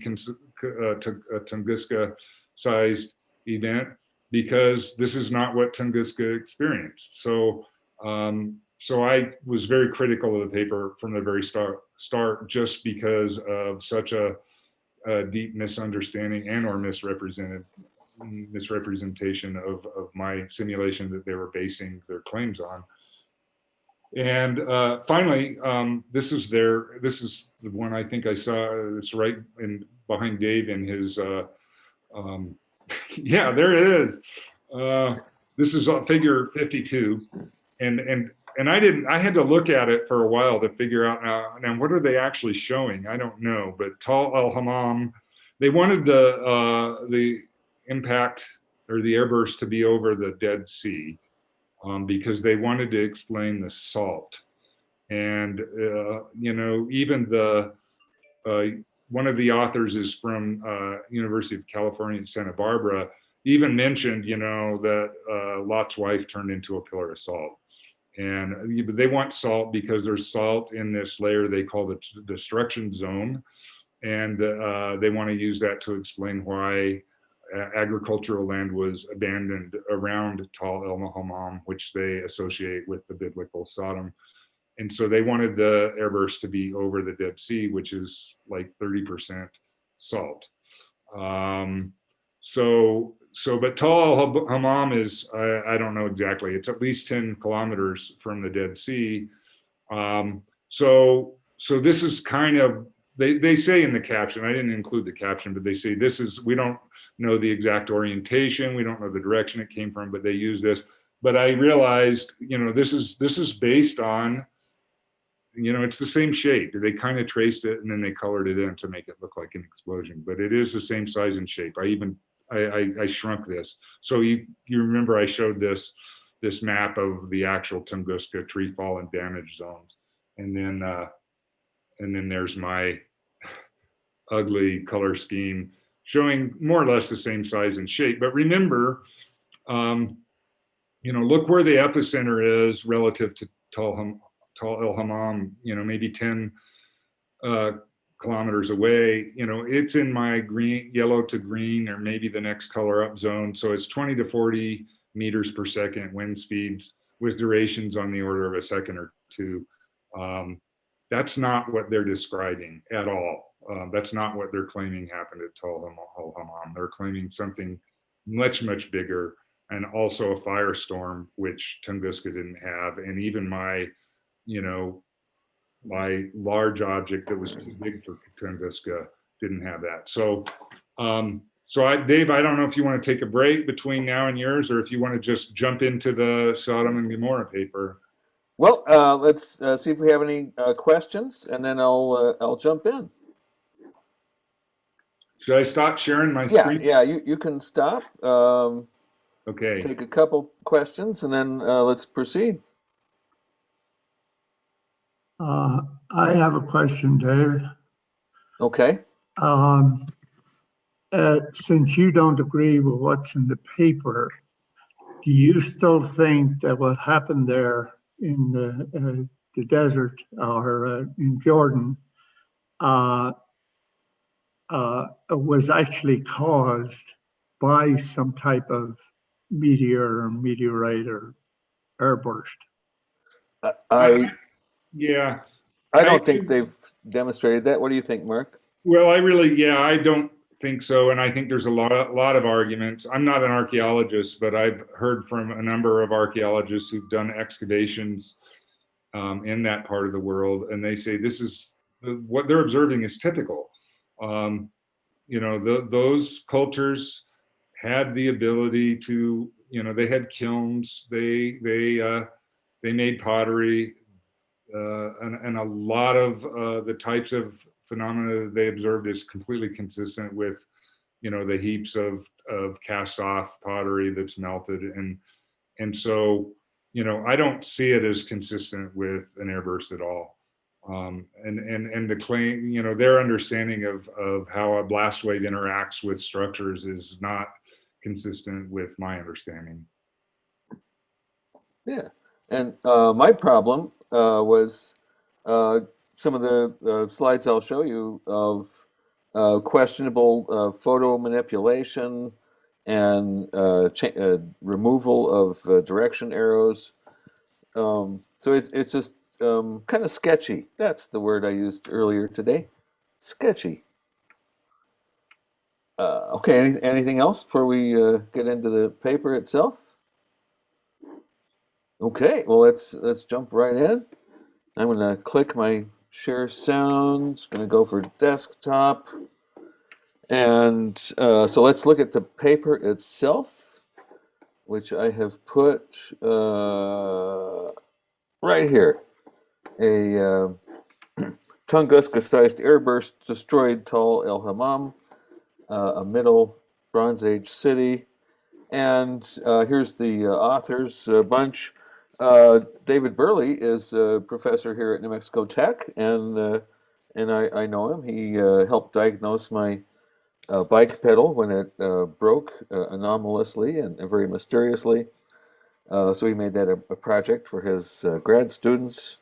Speaker 2: Tunguska sized event, because this is not what Tunguska experienced. So I was very critical of the paper from the very start, just because of such a deep misunderstanding and or misrepresentation of my simulation that they were basing their claims on. And finally, this is the one I think I saw. It's right behind Dave in his. Yeah, there it is. This is figure 52, and I had to look at it for a while to figure out now what are they actually showing? I don't know, but Tal el-Hammam, they wanted the impact or the airburst to be over the Dead Sea, because they wanted to explain the salt. And you know, even one of the authors is from University of California in Santa Barbara, even mentioned, you know, that Lot's wife turned into a pillar of salt. And they want salt because there's salt in this layer they call the destruction zone. And they want to use that to explain why agricultural land was abandoned around Tal el-Hammam, which they associate with the biblical Sodom. And so they wanted the airburst to be over the Dead Sea, which is like 30% salt. But Tal el-Hammam is, I don't know exactly, it's at least 10 kilometers from the Dead Sea. So this is kind of, they say in the caption, I didn't include the caption, but they say we don't know the exact orientation, we don't know the direction it came from, but they use this. But I realized, you know, this is based on, you know, it's the same shape. They kind of traced it and then they colored it in to make it look like an explosion, but it is the same size and shape. I shrunk this. So you remember I showed this map of the actual Tunguska tree fall and damage zones. And then there's my ugly color scheme showing more or less the same size and shape. But remember, you know, look where the epicenter is relative to Tal el-Hammam, you know, maybe 10 kilometers away. You know, it's in my yellow to green, or maybe the next color up zone. So it's 20 to 40 meters per second wind speeds with durations on the order of a second or two. That's not what they're describing at all. That's not what they're claiming happened at Tal el-Hammam. They're claiming something much, much bigger, and also a firestorm, which Tunguska didn't have. And even my large object that was too big for Tunguska didn't have that. So, Dave, I don't know if you want to take a break between now and yours, or if you want to just jump into the Sodom and Gomorrah paper.
Speaker 1: Well, let's see if we have any questions, and then I'll jump in.
Speaker 2: Should I stop sharing my screen?
Speaker 1: Yeah, you can stop.
Speaker 2: Okay.
Speaker 1: Take a couple questions, and then let's proceed.
Speaker 4: I have a question, Dave.
Speaker 1: Okay.
Speaker 4: Since you don't agree with what's in the paper, do you still think that what happened there in the desert or in Jordan was actually caused by some type of meteor or meteorite or airburst.
Speaker 1: I
Speaker 2: Yeah.
Speaker 1: I don't think they've demonstrated that. What do you think, Mark?
Speaker 2: Well, I don't think so. And I think there's a lot of arguments. I'm not an archaeologist, but I've heard from a number of archaeologists who've done excavations in that part of the world. And they say this is what they're observing is typical. Those cultures had the ability to, they had kilns, they made pottery, and a lot of the types of phenomena that they observed is completely consistent with, the heaps of cast off pottery that's melted. And so, I don't see it as consistent with an airburst at all. And the claim, their understanding of how a blast wave interacts with structures is not consistent with my understanding.
Speaker 1: Yeah, and my problem was some of the slides I'll show you of questionable photo manipulation and removal of direction arrows. So it's just kind of sketchy. That's the word I used earlier today. Sketchy. Okay, anything else before we get into the paper itself? Okay, well let's jump right in. I'm gonna click my share sound. It's gonna go for desktop. And so let's look at the paper itself, which I have put right here. A Tunguska-sized airburst destroyed Tal el-Hammam, a Middle Bronze Age city. And here's the authors bunch. David Burley is a professor here at New Mexico Tech, and I know him. He helped diagnose my bike pedal when it broke anomalously and very mysteriously. So he made that a project for his grad students.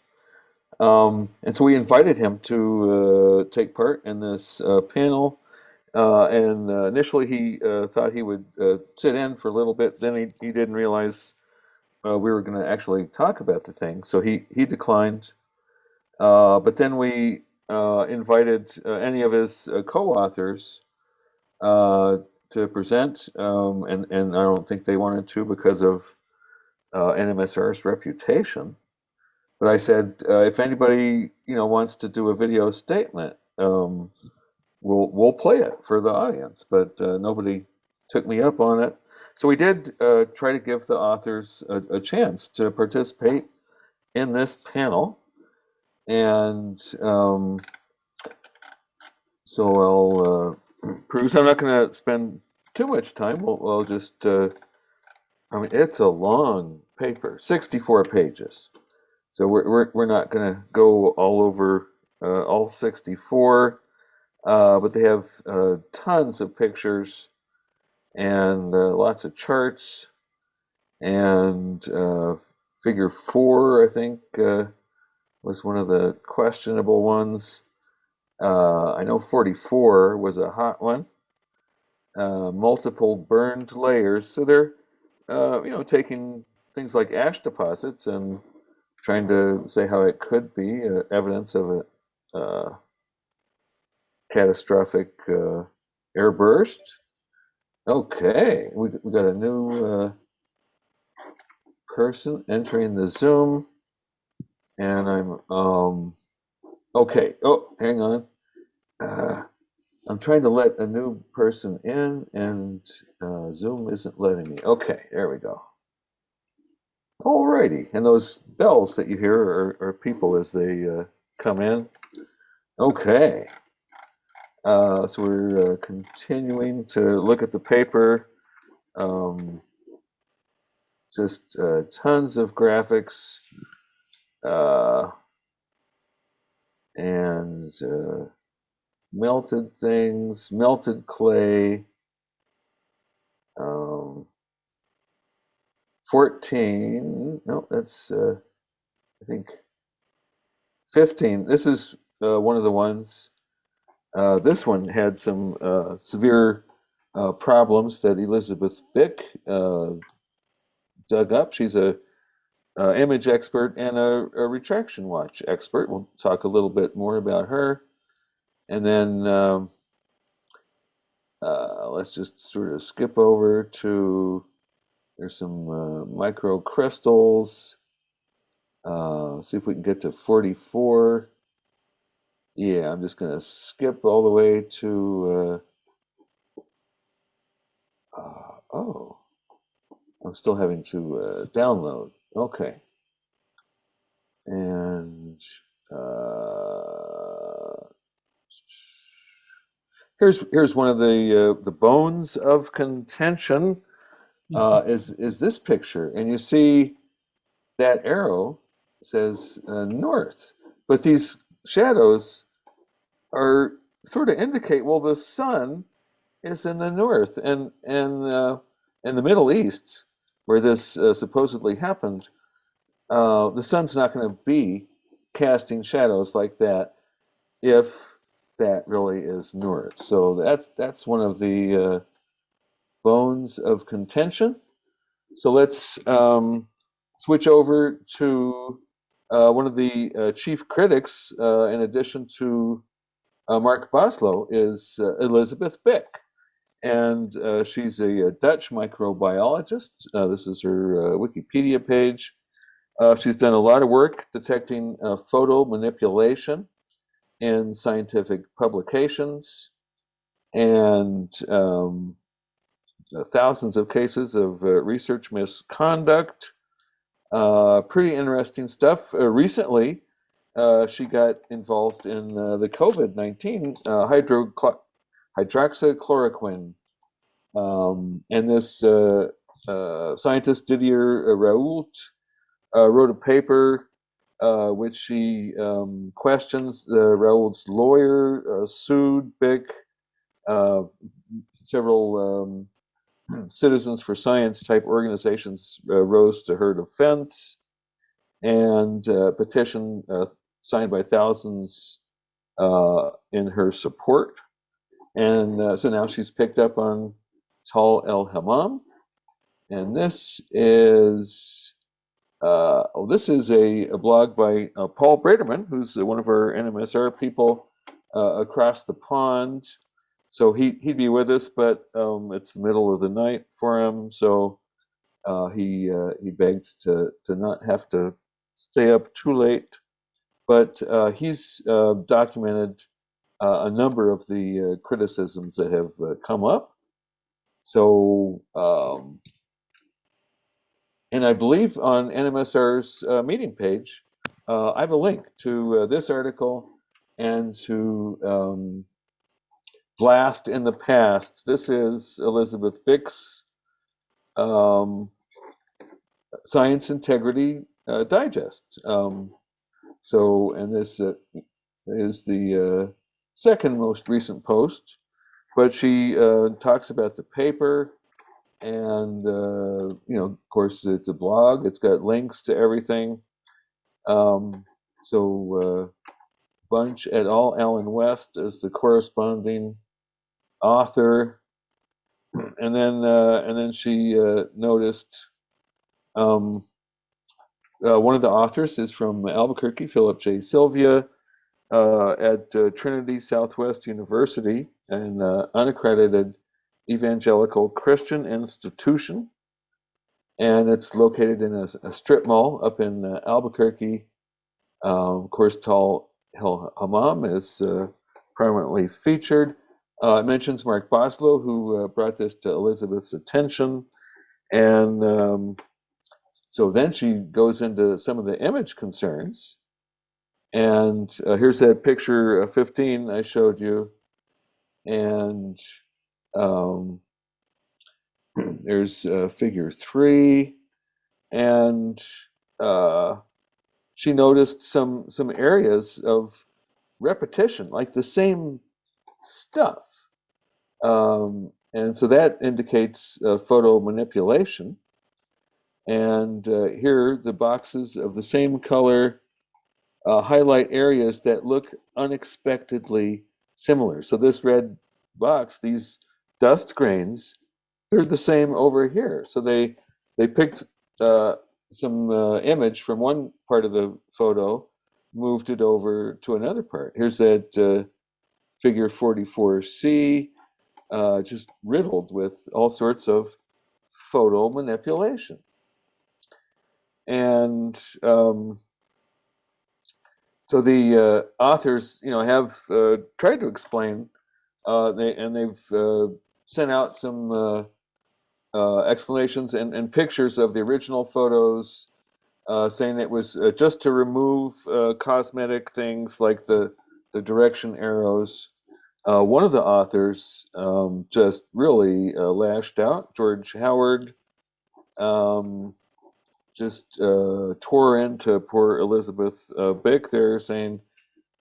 Speaker 1: And so we invited him to take part in this panel. And initially he thought he would sit in for a little bit. Then he didn't realize we were going to actually talk about the thing. So he declined. But then we invited any of his co-authors to present. And I don't think they wanted to because of NMSR's reputation. But I said, if anybody wants to do a video statement, we'll play it for the audience. But nobody took me up on it. So we did try to give the authors a chance to participate in this panel, and so I'll Bruce, I'm not going to spend too much time. We'll just, I mean, it's a long paper, 64 pages. So we're not going to go all over all 64, but they have tons of pictures and lots of charts. And figure 4, I think, was one of the questionable ones. I know 44 was a hot one. Multiple burned layers. So they're, taking things like ash deposits and trying to say how it could be evidence of a catastrophic airburst. Okay, we got a new person entering the Zoom, and I'm okay. Oh, hang on. I'm trying to let a new person in, and Zoom isn't letting me. Okay, there we go. Alrighty, and those bells that you hear are people as they come in. Okay, so we're continuing to look at the paper. Just tons of graphics and melted things, melted clay. 14, no, that's I think 15. This is one of the ones. This one had some severe problems that Elizabeth Bick dug up. She's a image expert and a retraction watch expert. We'll talk a little bit more about her. And then let's just sort of skip over to, there's some microcrystals. See if we can get to 44. Yeah, I'm just going to skip all the way to, oh, I'm still having to download. Okay. And here's one of the bones of contention is this picture, and you see that arrow says north, but these shadows are sort of indicate, well, the sun is in the north, and in the Middle East, where this supposedly happened, the sun's not going to be casting shadows like that if that really is north. So that's one of the bones of contention. So let's switch over to one of the chief critics, in addition to Mark Boslough, is Elizabeth Bick. And she's a Dutch microbiologist. This is her Wikipedia page. She's done a lot of work detecting photo manipulation in scientific publications, and thousands of cases of research misconduct. Pretty interesting stuff. Recently, she got involved in the COVID-19 hydroxychloroquine. And this scientist, Didier Raoult, wrote a paper which she questions. Raoult's lawyer sued Bick. Several citizens for science type organizations rose to her defense, and a petition signed by thousands in her support. And so now she's picked up on el-Hammam. And this is a blog by Paul Braderman, who's one of our NMSR people across the pond. So he'd be with us, but it's the middle of the night for him, so he begged to not have to stay up too late. But he's documented a number of the criticisms that have come up. So, and I believe on NMSR's meeting page, I have a link to this article and to Blast in the Past. This is Elizabeth Bick's Science Integrity Digest. So, and this is the second most recent post, but she talks about the paper, and of course, it's a blog. It's got links to everything. So Bunch et al. Alan West is the corresponding author, and then she noticed one of the authors is from Albuquerque, Philip J. Sylvia, at Trinity Southwest University, an unaccredited evangelical Christian institution, and it's located in a strip mall up in Albuquerque. Of course, el-Hammam is prominently featured. It mentions Mark Boslough, who brought this to Elizabeth's attention, and so then she goes into some of the image concerns. And here's that picture 15 I showed you. And there's figure 3. And she noticed some areas of repetition, like the same stuff. And so that indicates photo manipulation. And here, the boxes of the same color highlight areas that look unexpectedly similar. So this red box, these dust grains, they're the same over here. So they picked some image from one part of the photo, moved it over to another part. Here's that figure 44C, just riddled with all sorts of photo manipulation. And so the authors, have tried to explain, they've sent out some explanations and pictures of the original photos, saying it was just to remove cosmetic things like the direction arrows. One of the authors just really lashed out, George Howard, just tore into poor Elizabeth Bick there, saying,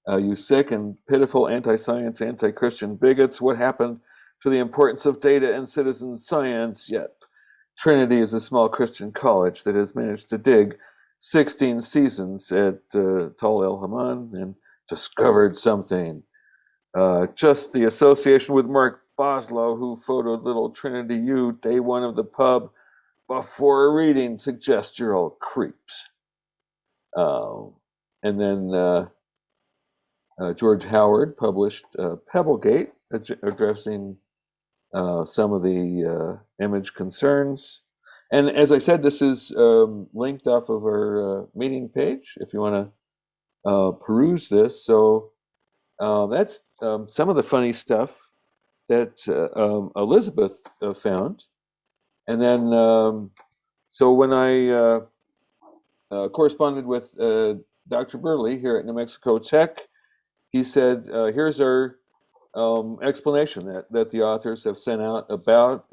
Speaker 1: you sick and pitiful anti-science, anti-Christian bigots, what happened to the importance of data and citizen science? Yet Trinity is a small Christian college that has managed to dig 16 seasons at Tal el-Hammam and discovered something. Just the association with Mark Boslough, who photoed little Trinity U day one of the pub before a reading, suggests you're all creeps. And then George Howard published Pebblegate, addressing some of the image concerns. And as I said, this is linked off of our meeting page if you want to peruse this. So that's some of the funny stuff that Elizabeth found. And then, so when I corresponded with Dr. Burley here at New Mexico Tech, he said, here's our explanation that the authors have sent out about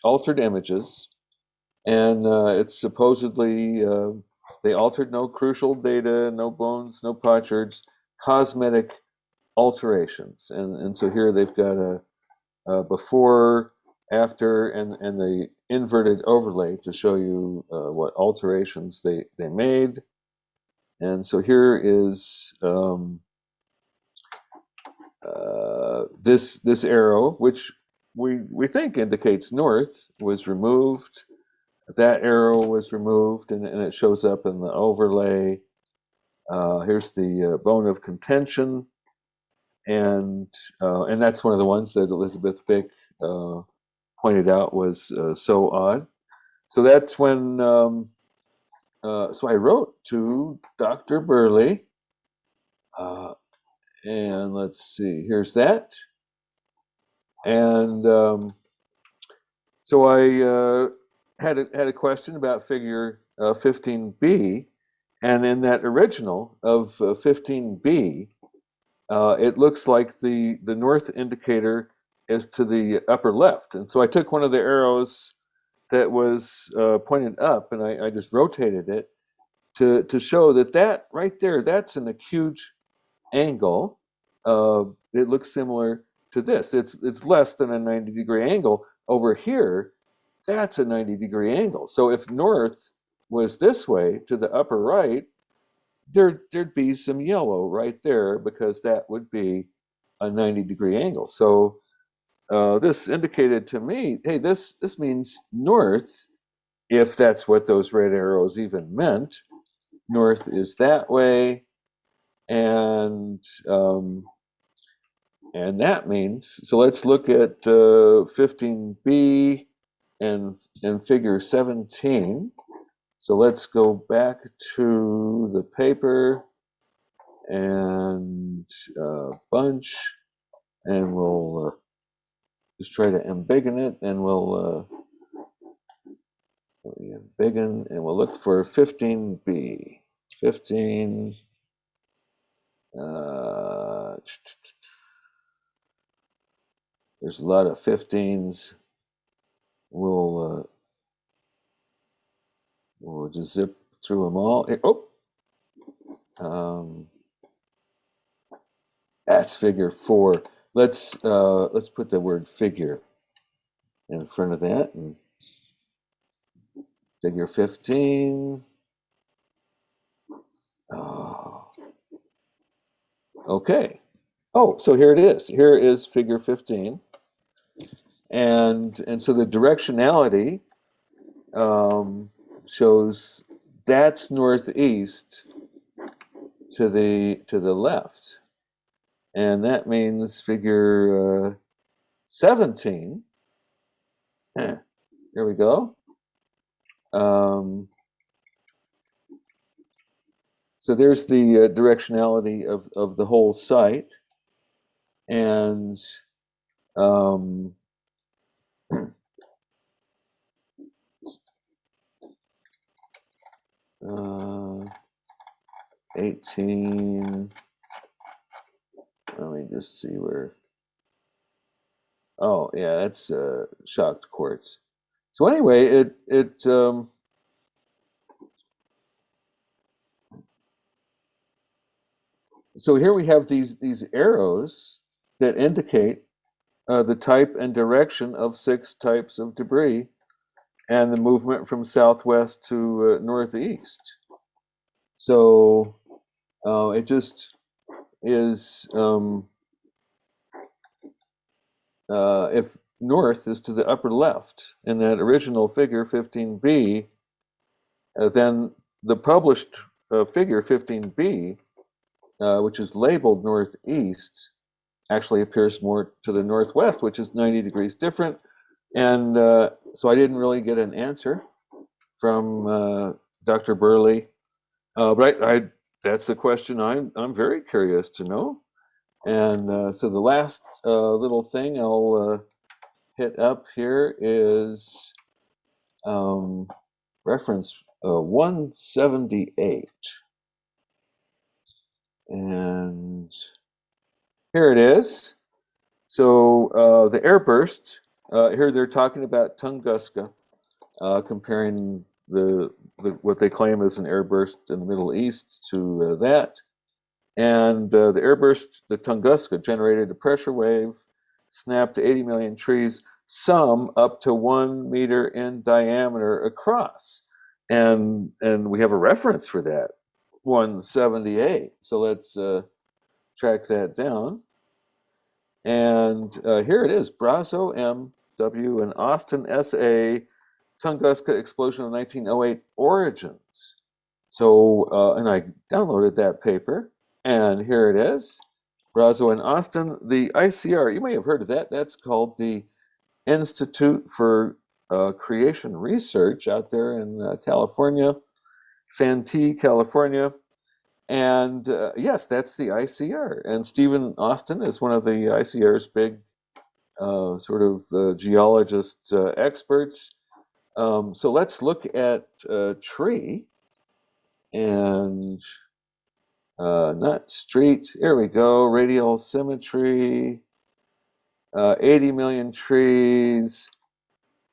Speaker 1: altered images. And it's supposedly, they altered no crucial data, no bones, no potsherds, cosmetic alterations. And so here they've got a before, after, and the inverted overlay to show you what alterations they made. And so here is this arrow, which we think indicates north, was removed. That arrow was removed, and it shows up in the overlay. Here's the bone of contention, and that's one of the ones that Elizabeth Bick pointed out was so odd. So that's when. So I wrote to Dr. Burley, and let's see. Here's that, and so I had a question about figure 15B, and in that original of 15B, it looks like the north indicator is to the upper left, and so I took one of the arrows that was pointed up, and I just rotated it to show that right there, that's an acute angle. It looks similar to this. It's less than a 90-degree angle. Over here, that's a 90-degree angle. So if north was this way to the upper right, there'd be some yellow right there because that would be a 90-degree angle. So this indicated to me, hey, this means north, if that's what those red arrows even meant. North is that way, and that means, so let's look at 15B and figure 17. So let's go back to the paper and bunch, and we'll just try to embiggen it, and we'll embiggen, and we'll look for 15B. 15. There's a lot of 15s. We'll just zip through them all. That's figure 4. Let's put the word figure in front of that, and figure 15. Oh. Okay. Oh, so here it is. Here is figure 15. And so the directionality shows that's northeast to the left, and that means figure 17. Here we go. So there's the directionality of the whole site, and 18. Let me just see where. Oh yeah, that's shocked quartz. So anyway, so here we have these arrows that indicate the type and direction of 6 types of debris and the movement from southwest to northeast. So it just is, if north is to the upper left in that original figure 15b, then the published figure 15b, which is labeled northeast, actually appears more to the northwest, which is 90 degrees different. And so I didn't really get an answer from Dr. Burley, but that's the question I'm very curious to know. And so the last little thing I'll hit up here is reference 178. And here it is. So the airburst, here they're talking about Tunguska, comparing what they claim is an airburst in the Middle East to that. And the airburst, the Tunguska, generated a pressure wave, snapped 80 million trees, some up to 1 meter in diameter across. And we have a reference for that, 178. So let's track that down. And here it is, Boslough M.W. and Austin S.A. Tunguska explosion of 1908 origins. So, and I downloaded that paper, and here it is, Boslough and Austin. The ICR, you may have heard of that. That's called the Institute for Creation Research out there in California, Santee, California. And yes, that's the ICR. And Stephen Austin is one of the ICR's big sort of geologist experts. So let's look at tree and not street. Here we go. Radial symmetry, 80 million trees,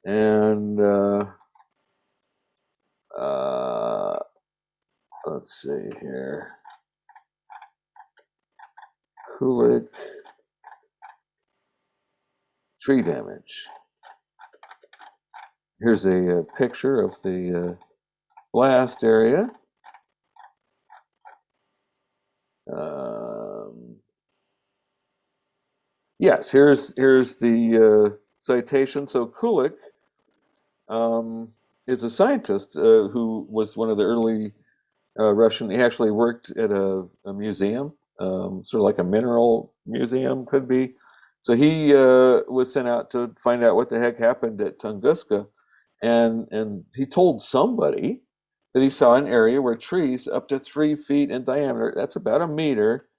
Speaker 1: and let's see here. Kulik tree damage. Here's a picture of the blast area. Yes, here's the citation. So Kulik is a scientist who was one of the early Russian. He actually worked at a museum, sort of like a mineral museum could be. So he was sent out to find out what the heck happened at Tunguska, and he told somebody that he saw an area where trees up to 3 feet in diameter, that's about a meter,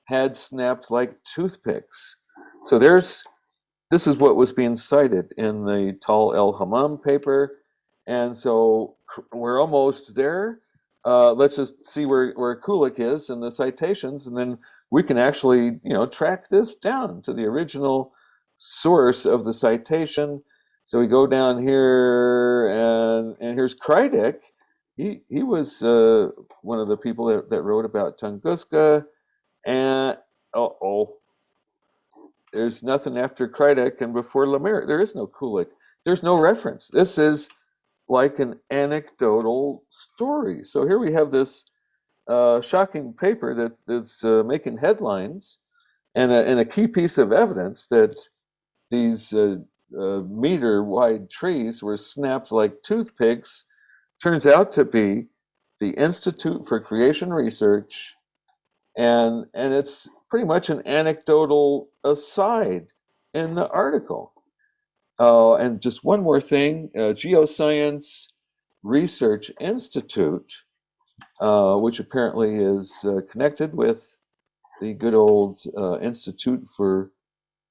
Speaker 1: had snapped like toothpicks. So this is what was being cited in the Tall el-Hammam paper, and so we're almost there. Let's just see where Kulik is in the citations, and then we can actually, track this down to the original source of the citation. So we go down here, and here's Critic. He was one of the people that wrote about Tunguska, and there's nothing after Critic and before Lemire. There is no Kulik. There's no reference. This is like an anecdotal story. So here we have this shocking paper that's making headlines, and a key piece of evidence that these meter-wide trees were snapped like toothpicks turns out to be the Institute for Creation Research, and it's pretty much an anecdotal aside in the article. And just one more thing, Geoscience Research Institute, which apparently is connected with the good old Institute for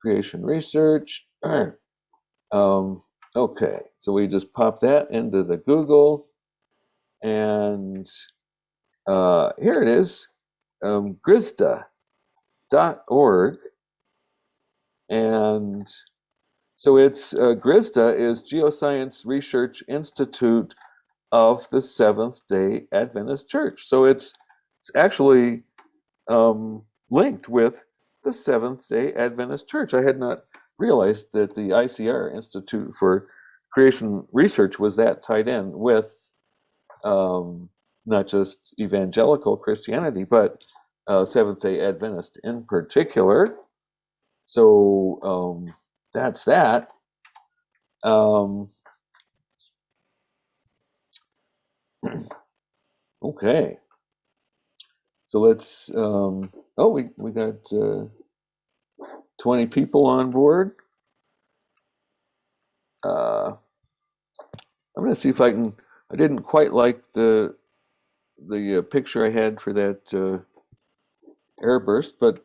Speaker 1: Creation Research. Okay, so we just pop that into the Google, and here it is, GRISDA.org, and so it's GRISDA is Geoscience Research Institute of the Seventh-day Adventist Church. So it's actually linked with the Seventh-day Adventist Church. I had not realized that the ICR, Institute for Creation Research, was that tied in with not just evangelical Christianity, but Seventh-day Adventist in particular. So that's that. Okay. So let's, we got 20 people on board. I'm going to see if I didn't quite like the picture I had for that airburst, but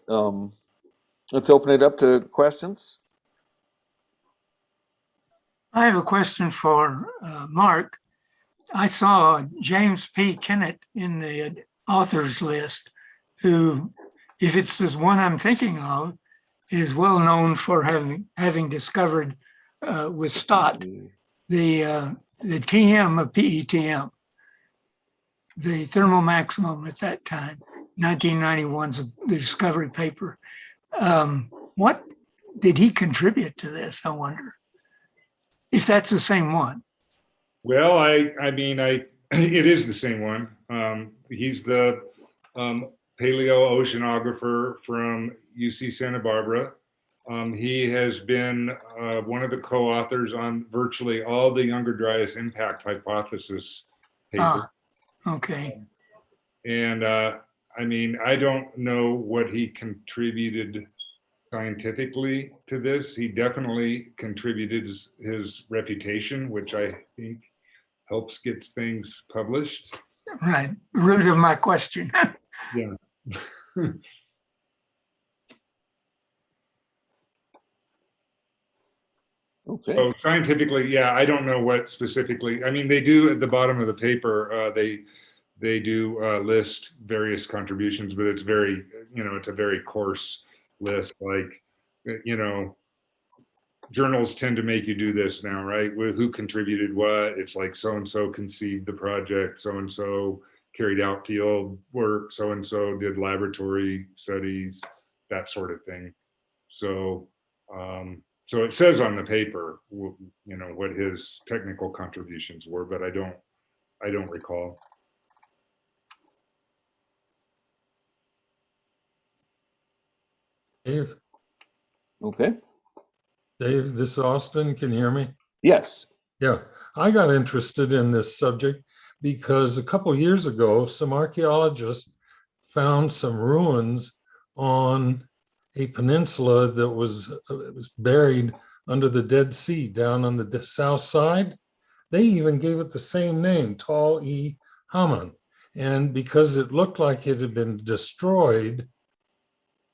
Speaker 1: let's open it up to questions.
Speaker 3: I have a question for Mark. I saw James P. Kennett in the authors list, who, if it's the one I'm thinking of, is well known for having discovered with Stott the TM of PETM, the thermal maximum at that time, 1991's the discovery paper. What did he contribute to this, I wonder, if that's the same one?
Speaker 2: Well, I mean, it is the same one. He's the paleo-oceanographer from UC Santa Barbara. He has been one of the co-authors on virtually all the Younger Dryas impact hypothesis papers.
Speaker 3: Okay.
Speaker 2: And I mean, I don't know what he contributed scientifically to this. He definitely contributed his reputation, which I think helps get things published.
Speaker 3: Right. Root of my question.
Speaker 2: Yeah.
Speaker 1: Okay.
Speaker 2: So scientifically, yeah, I don't know what specifically. I mean, they do at the bottom of the paper. They do list various contributions, but it's very, it's a very coarse list. Like, journals tend to make you do this now, right? Who contributed what? It's like so-and-so conceived the project, so-and-so carried out field work, so-and-so did laboratory studies, that sort of thing. So, so it says on the paper, what his technical contributions were, but I don't recall.
Speaker 5: Dave,
Speaker 1: Okay.
Speaker 5: Dave, this is Austin. Can you hear me?
Speaker 1: Yes.
Speaker 5: Yeah, I got interested in this subject because a couple of years ago, some archaeologists found some ruins on a peninsula that was buried under the Dead Sea down on the south side. They even gave it the same name, el-Hammam. And because it looked like it had been destroyed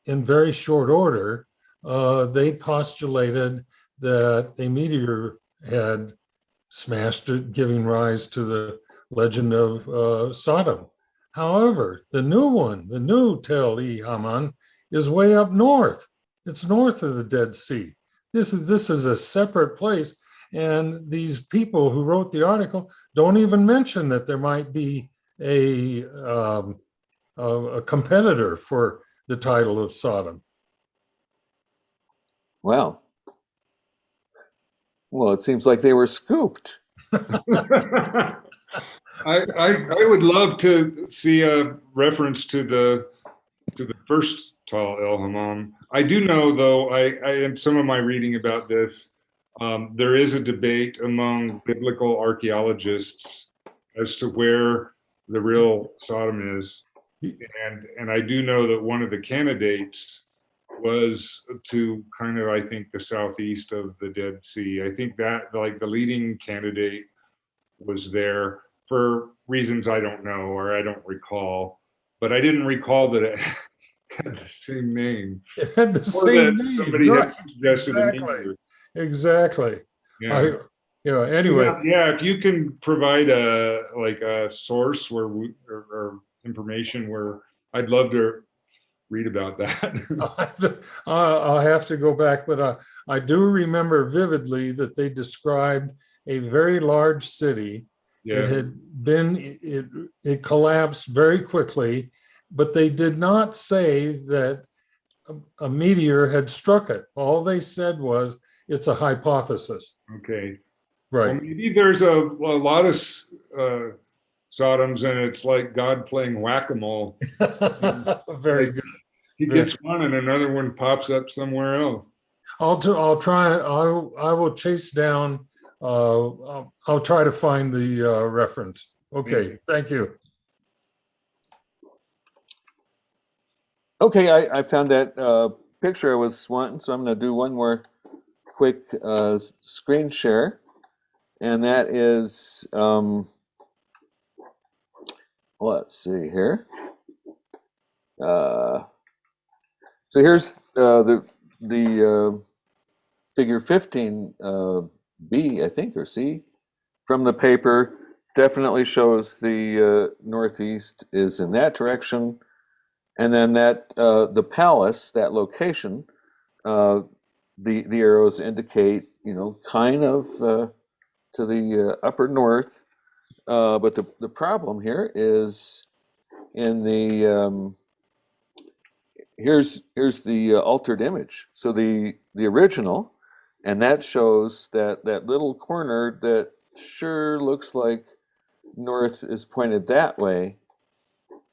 Speaker 5: in very short order, they postulated that a meteor had smashed it, giving rise to the legend of Sodom. However, the new one, the new el-Hammam, is way up north. It's north of the Dead Sea. This is a separate place, and these people who wrote the article don't even mention that there might be a competitor for the title of Sodom.
Speaker 1: Wow. Well, it seems like they were scooped.
Speaker 2: I would love to see a reference to the first Tal el-Hammam. I do know, though, I in some of my reading about this, there is a debate among biblical archaeologists as to where the real Sodom is. And I do know that one of the candidates was to kind of, I think, the southeast of the Dead Sea. I think that like the leading candidate was there for reasons I don't know or I don't recall, but I didn't recall that it had the same name.
Speaker 5: It had the
Speaker 2: Or
Speaker 5: same
Speaker 2: that
Speaker 5: name.
Speaker 2: somebody
Speaker 5: Right.
Speaker 2: had suggested a name.
Speaker 5: Exactly.
Speaker 2: Yeah.
Speaker 5: Anyway.
Speaker 2: Yeah, if you can provide a source where or information where I'd love to read about that.
Speaker 5: I'll have to go back, but I do remember vividly that they described a very large city.
Speaker 2: Yeah.
Speaker 5: It collapsed very quickly, but they did not say that a meteor had struck it. All they said was it's a hypothesis.
Speaker 2: Okay.
Speaker 5: Right.
Speaker 2: Well, maybe there's a lot of Sodoms and it's like God playing whack-a-mole.
Speaker 5: Very good.
Speaker 2: He gets one and another one pops up somewhere else.
Speaker 5: I'll try. I will chase down. I'll try to find the reference. Okay. Thank you.
Speaker 1: Okay, I found that picture I was wanting, so I'm going to do one more quick screen share, and that is, let's see here. So here's the figure 15B, I think, or C, from the paper. Definitely shows the northeast is in that direction. And then that the palace, that location, the arrows indicate, kind of to the upper north. But the problem here is in the here's the altered image. So the original, and that shows that little corner that sure looks like north is pointed that way,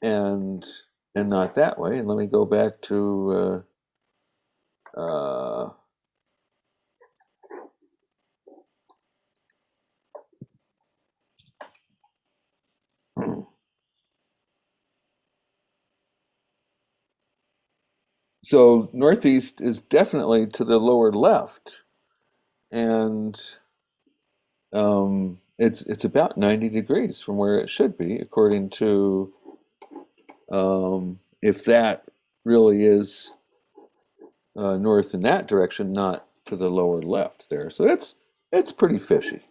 Speaker 1: and not that way. And let me go back to so northeast is definitely to the lower left, and it's about 90 degrees from where it should be, according to if that really is north in that direction, not to the lower left there. So it's pretty fishy.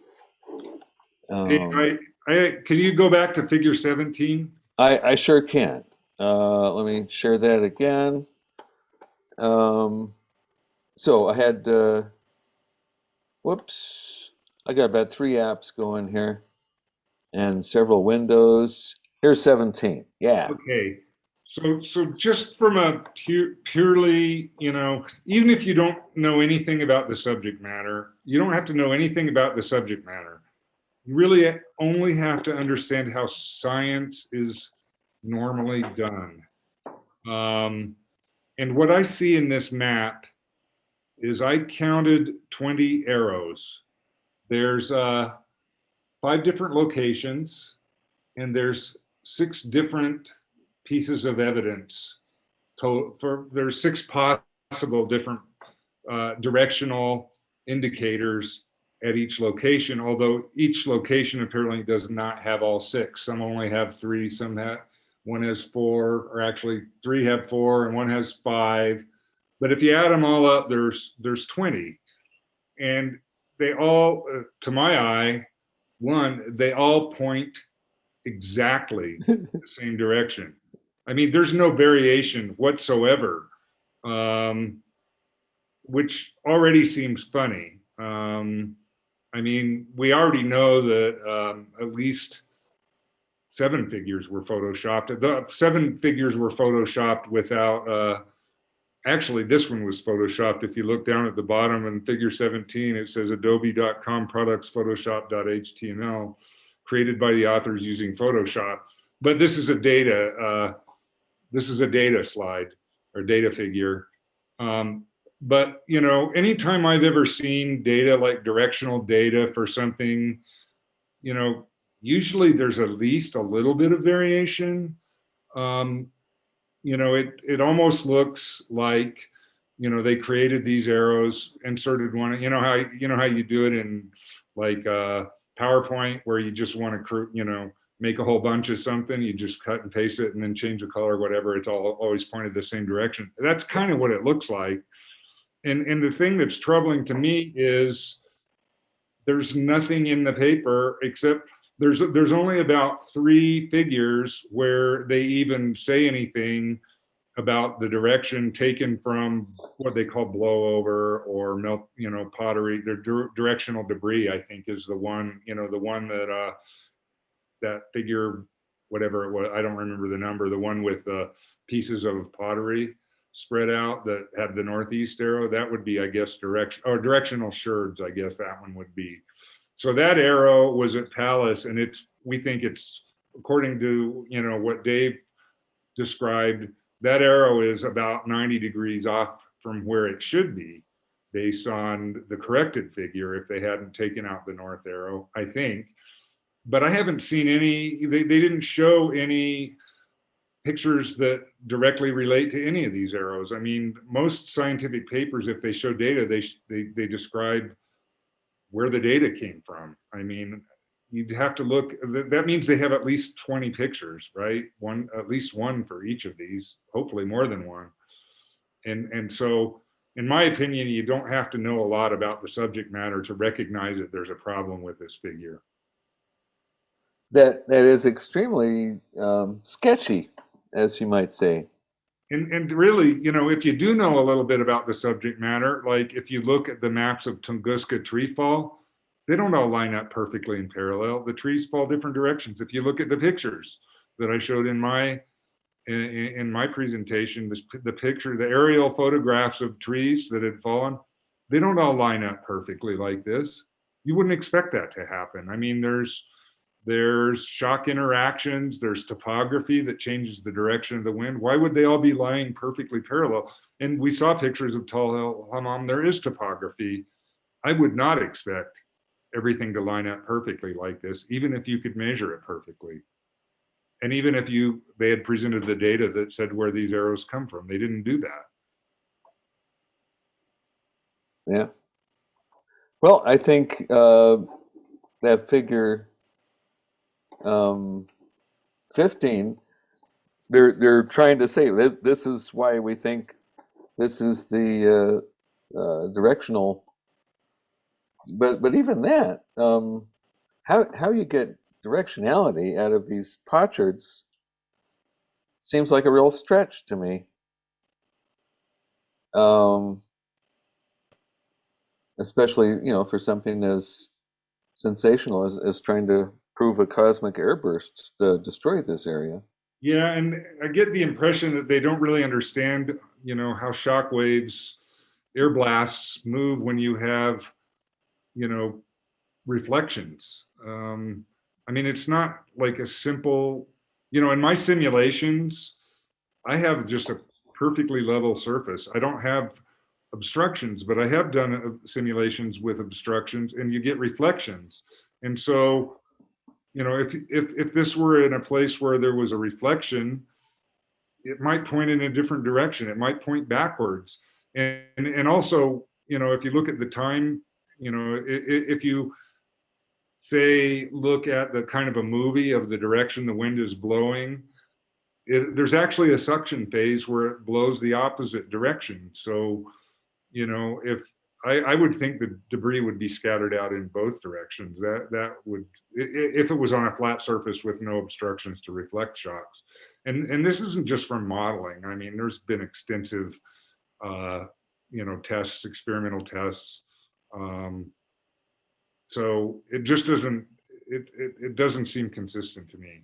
Speaker 2: Hey, can you go back to figure 17?
Speaker 1: I sure can. Let me share that again. So I had, whoops, I got about 3 apps going here and several windows. Here's 17. Yeah.
Speaker 2: Okay. So just from a purely, even if you don't know anything about the subject matter, you don't have to know anything about the subject matter. You really only have to understand how science is normally done. And what I see in this map is I counted 20 arrows. There's 5 different locations, and there's 6 different pieces of evidence. There's 6 possible different directional indicators at each location, although each location apparently does not have all 6. Some only have 3, one has 4, or actually 3 have 4 and 1 has 5. But if you add them all up, there's 20. And they all, to my eye, they all point exactly the same direction. I mean, there's no variation whatsoever, which already seems funny. I mean, we already know that at least 7 figures were photoshopped. The 7 figures were photoshopped without, actually this one was photoshopped. If you look down at the bottom in figure 17, it says adobe.com products photoshop.html, created by the authors using Photoshop. But this is a data slide or data figure. But anytime I've ever seen data like directional data for something, usually there's at least a little bit of variation. You know, it almost looks like, you know, they created these arrows, inserted one, you know how you do it in like PowerPoint, where you just want to, you know, make a whole bunch of something, you just cut and paste it and then change the color, whatever, it's all always pointed the same direction. That's kind of what it looks like. And the thing that's troubling to me is there's nothing in the paper except there's only about 3 figures where they even say anything about the direction taken from what they call blowover or melt, you know, pottery. Their directional debris, I think, is the one, you know, the one that that figure, whatever it was, I don't remember the number, the one with the pieces of pottery spread out that had the northeast arrow. That would be, I guess, directional sherds, I guess that one would be. So that arrow was at Palace, and we think it's, according to, you know, what Dave described, that arrow is about 90 degrees off from where it should be based on the corrected figure if they hadn't taken out the north arrow, I think. But I haven't seen any, they didn't show any pictures that directly relate to any of these arrows. I mean, most scientific papers, if they show data, they describe where the data came from. I mean, you'd have to look, that means they have at least 20 pictures, right? At least one for each of these, hopefully more than one. And so, in my opinion, you don't have to know a lot about the subject matter to recognize that there's a problem with this figure.
Speaker 1: That is extremely sketchy, as you might say.
Speaker 2: And really, you know, if you do know a little bit about the subject matter, like if you look at the maps of Tunguska tree fall, they don't all line up perfectly in parallel. The trees fall different directions. If you look at the pictures that I showed in my presentation, the aerial photographs of trees that had fallen, they don't all line up perfectly like this. You wouldn't expect that to happen. I mean, there's shock interactions, there's topography that changes the direction of the wind. Why would they all be lying perfectly parallel? And we saw pictures of Tall el-Hammam, there is topography. I would not expect everything to line up perfectly like this, even if you could measure it perfectly. And even if they had presented the data that said where these arrows come from, they didn't do that.
Speaker 1: Yeah. Well, I think that figure 15, they're trying to say this is why we think this is the directional. But even that, how you get directionality out of these potsherds seems like a real stretch to me. Especially, you know, for something as sensational as trying to prove a cosmic airburst destroyed this area.
Speaker 2: Yeah, and I get the impression that they don't really understand, you know, how shock waves, air blasts move when you have, you know, reflections. I mean, it's not like a simple, you know, in my simulations, I have just a perfectly level surface. I don't have obstructions, but I have done simulations with obstructions, and you get reflections. And so, you know, if this were in a place where there was a reflection, it might point in a different direction. It might point backwards. And also, you know, if you look at the time, you know, if you say, look at the kind of a movie of the direction the wind is blowing, there's actually a suction phase where it blows the opposite direction. So, you know, if I would think the debris would be scattered out in both directions. That would, if it was on a flat surface with no obstructions to reflect shocks. And this isn't just from modeling. I mean, there's been extensive, you know, tests, experimental tests. So it just doesn't, it doesn't seem consistent to me.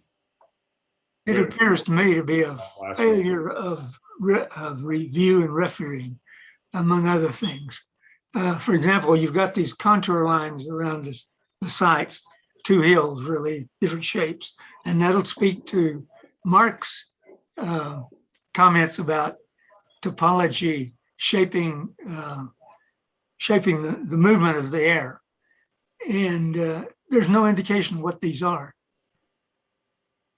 Speaker 3: It appears to me to be a failure of review and refereeing, among other things. For example, you've got these contour lines around the sites, 2 hills, really different shapes, and that'll speak to Mark's comments about topology shaping the movement of the air. And there's no indication what these are.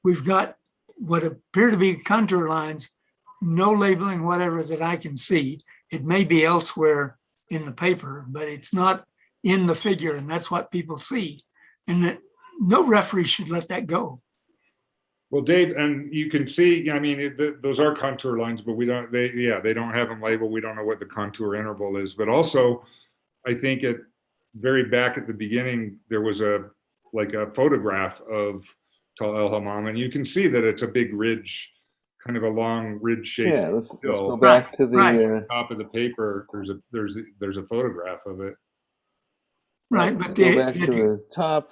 Speaker 3: we've got what appear to be contour lines, no labeling, whatever that I can see. It may be elsewhere in the paper, but it's not in the figure, and that's what people see. And that no referee should let that go.
Speaker 2: Well, Dave, and you can see, I mean, those are contour lines, but we don't, they don't have them labeled. We don't know what the contour interval is. But also, I think at very back at the beginning, there was a photograph of Tal el-Hammam, and you can see that it's a big ridge, kind of a long ridge shape.
Speaker 1: Yeah, let's go back to the
Speaker 2: top of the paper. There's a photograph of it.
Speaker 3: Right,
Speaker 1: let's
Speaker 3: but
Speaker 1: go back to the top.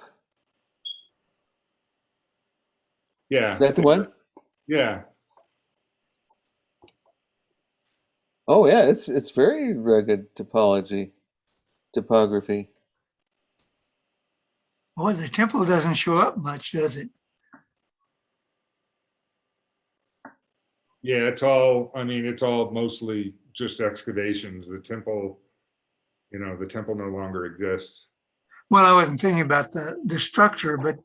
Speaker 2: Yeah.
Speaker 1: Is that the one?
Speaker 2: Yeah.
Speaker 1: Oh yeah, it's very rugged topography.
Speaker 3: boy, the temple doesn't show up much, does it?
Speaker 2: Yeah, it's all, I mean, it's all mostly just excavations. The temple, the temple no longer exists.
Speaker 3: Well, I wasn't thinking about the structure, but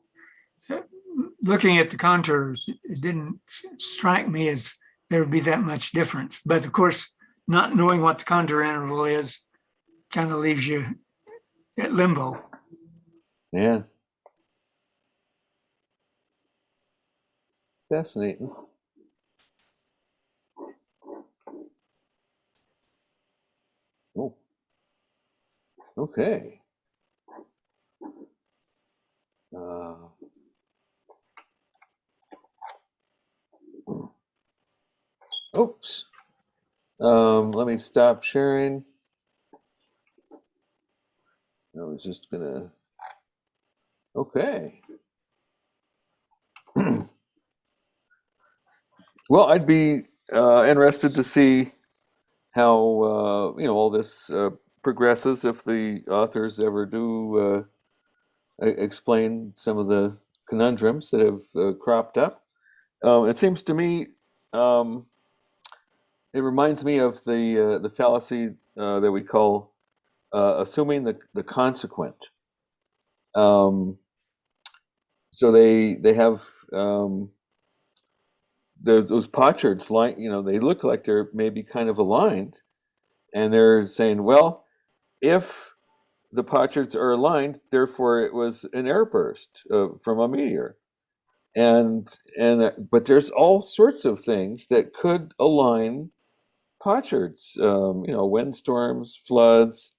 Speaker 3: looking at the contours, it didn't strike me as there would be that much difference. But of course, not knowing what the contour interval is kind of leaves you at limbo.
Speaker 1: Yeah. Fascinating. Oh. Okay. Oops. Let me stop sharing. I was just gonna. Okay. Well, I'd be interested to see how all this progresses if the authors ever do explain some of the conundrums that have cropped up. It seems to me it reminds me of the fallacy that we call assuming the consequent. So they have there's those potsherds they look like they're maybe kind of aligned, and they're saying, well, if the potsherds are aligned, therefore it was an airburst from a meteor. But there's all sorts of things that could align potsherds, windstorms, floods,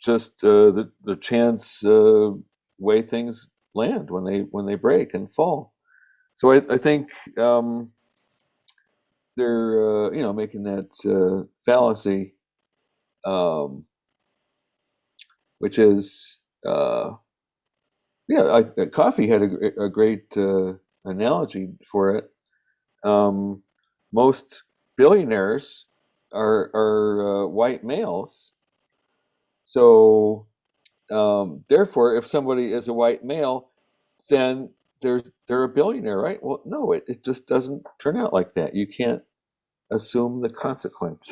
Speaker 1: just the chance way things land when they break and fall. So I think they're making that fallacy, which is Coffee had a great analogy for it. Most billionaires are white males. So therefore, if somebody is a white male, then they're a billionaire, right? Well, no, it just doesn't turn out like that. You can't assume the consequence.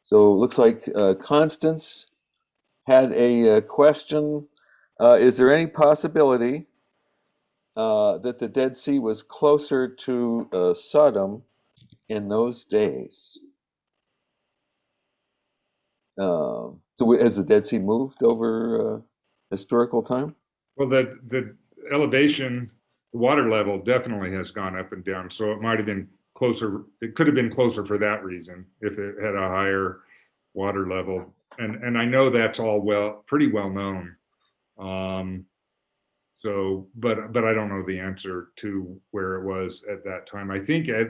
Speaker 1: So it looks like Constance had a question. Is there any possibility that the Dead Sea was closer to Sodom in those days? So has the Dead Sea moved over historical time?
Speaker 2: Well, the elevation, the water level definitely has gone up and down. So it might have been closer. It could have been closer for that reason if it had a higher water level. And I know that's all pretty well known. But I don't know the answer to where it was at that time. I think I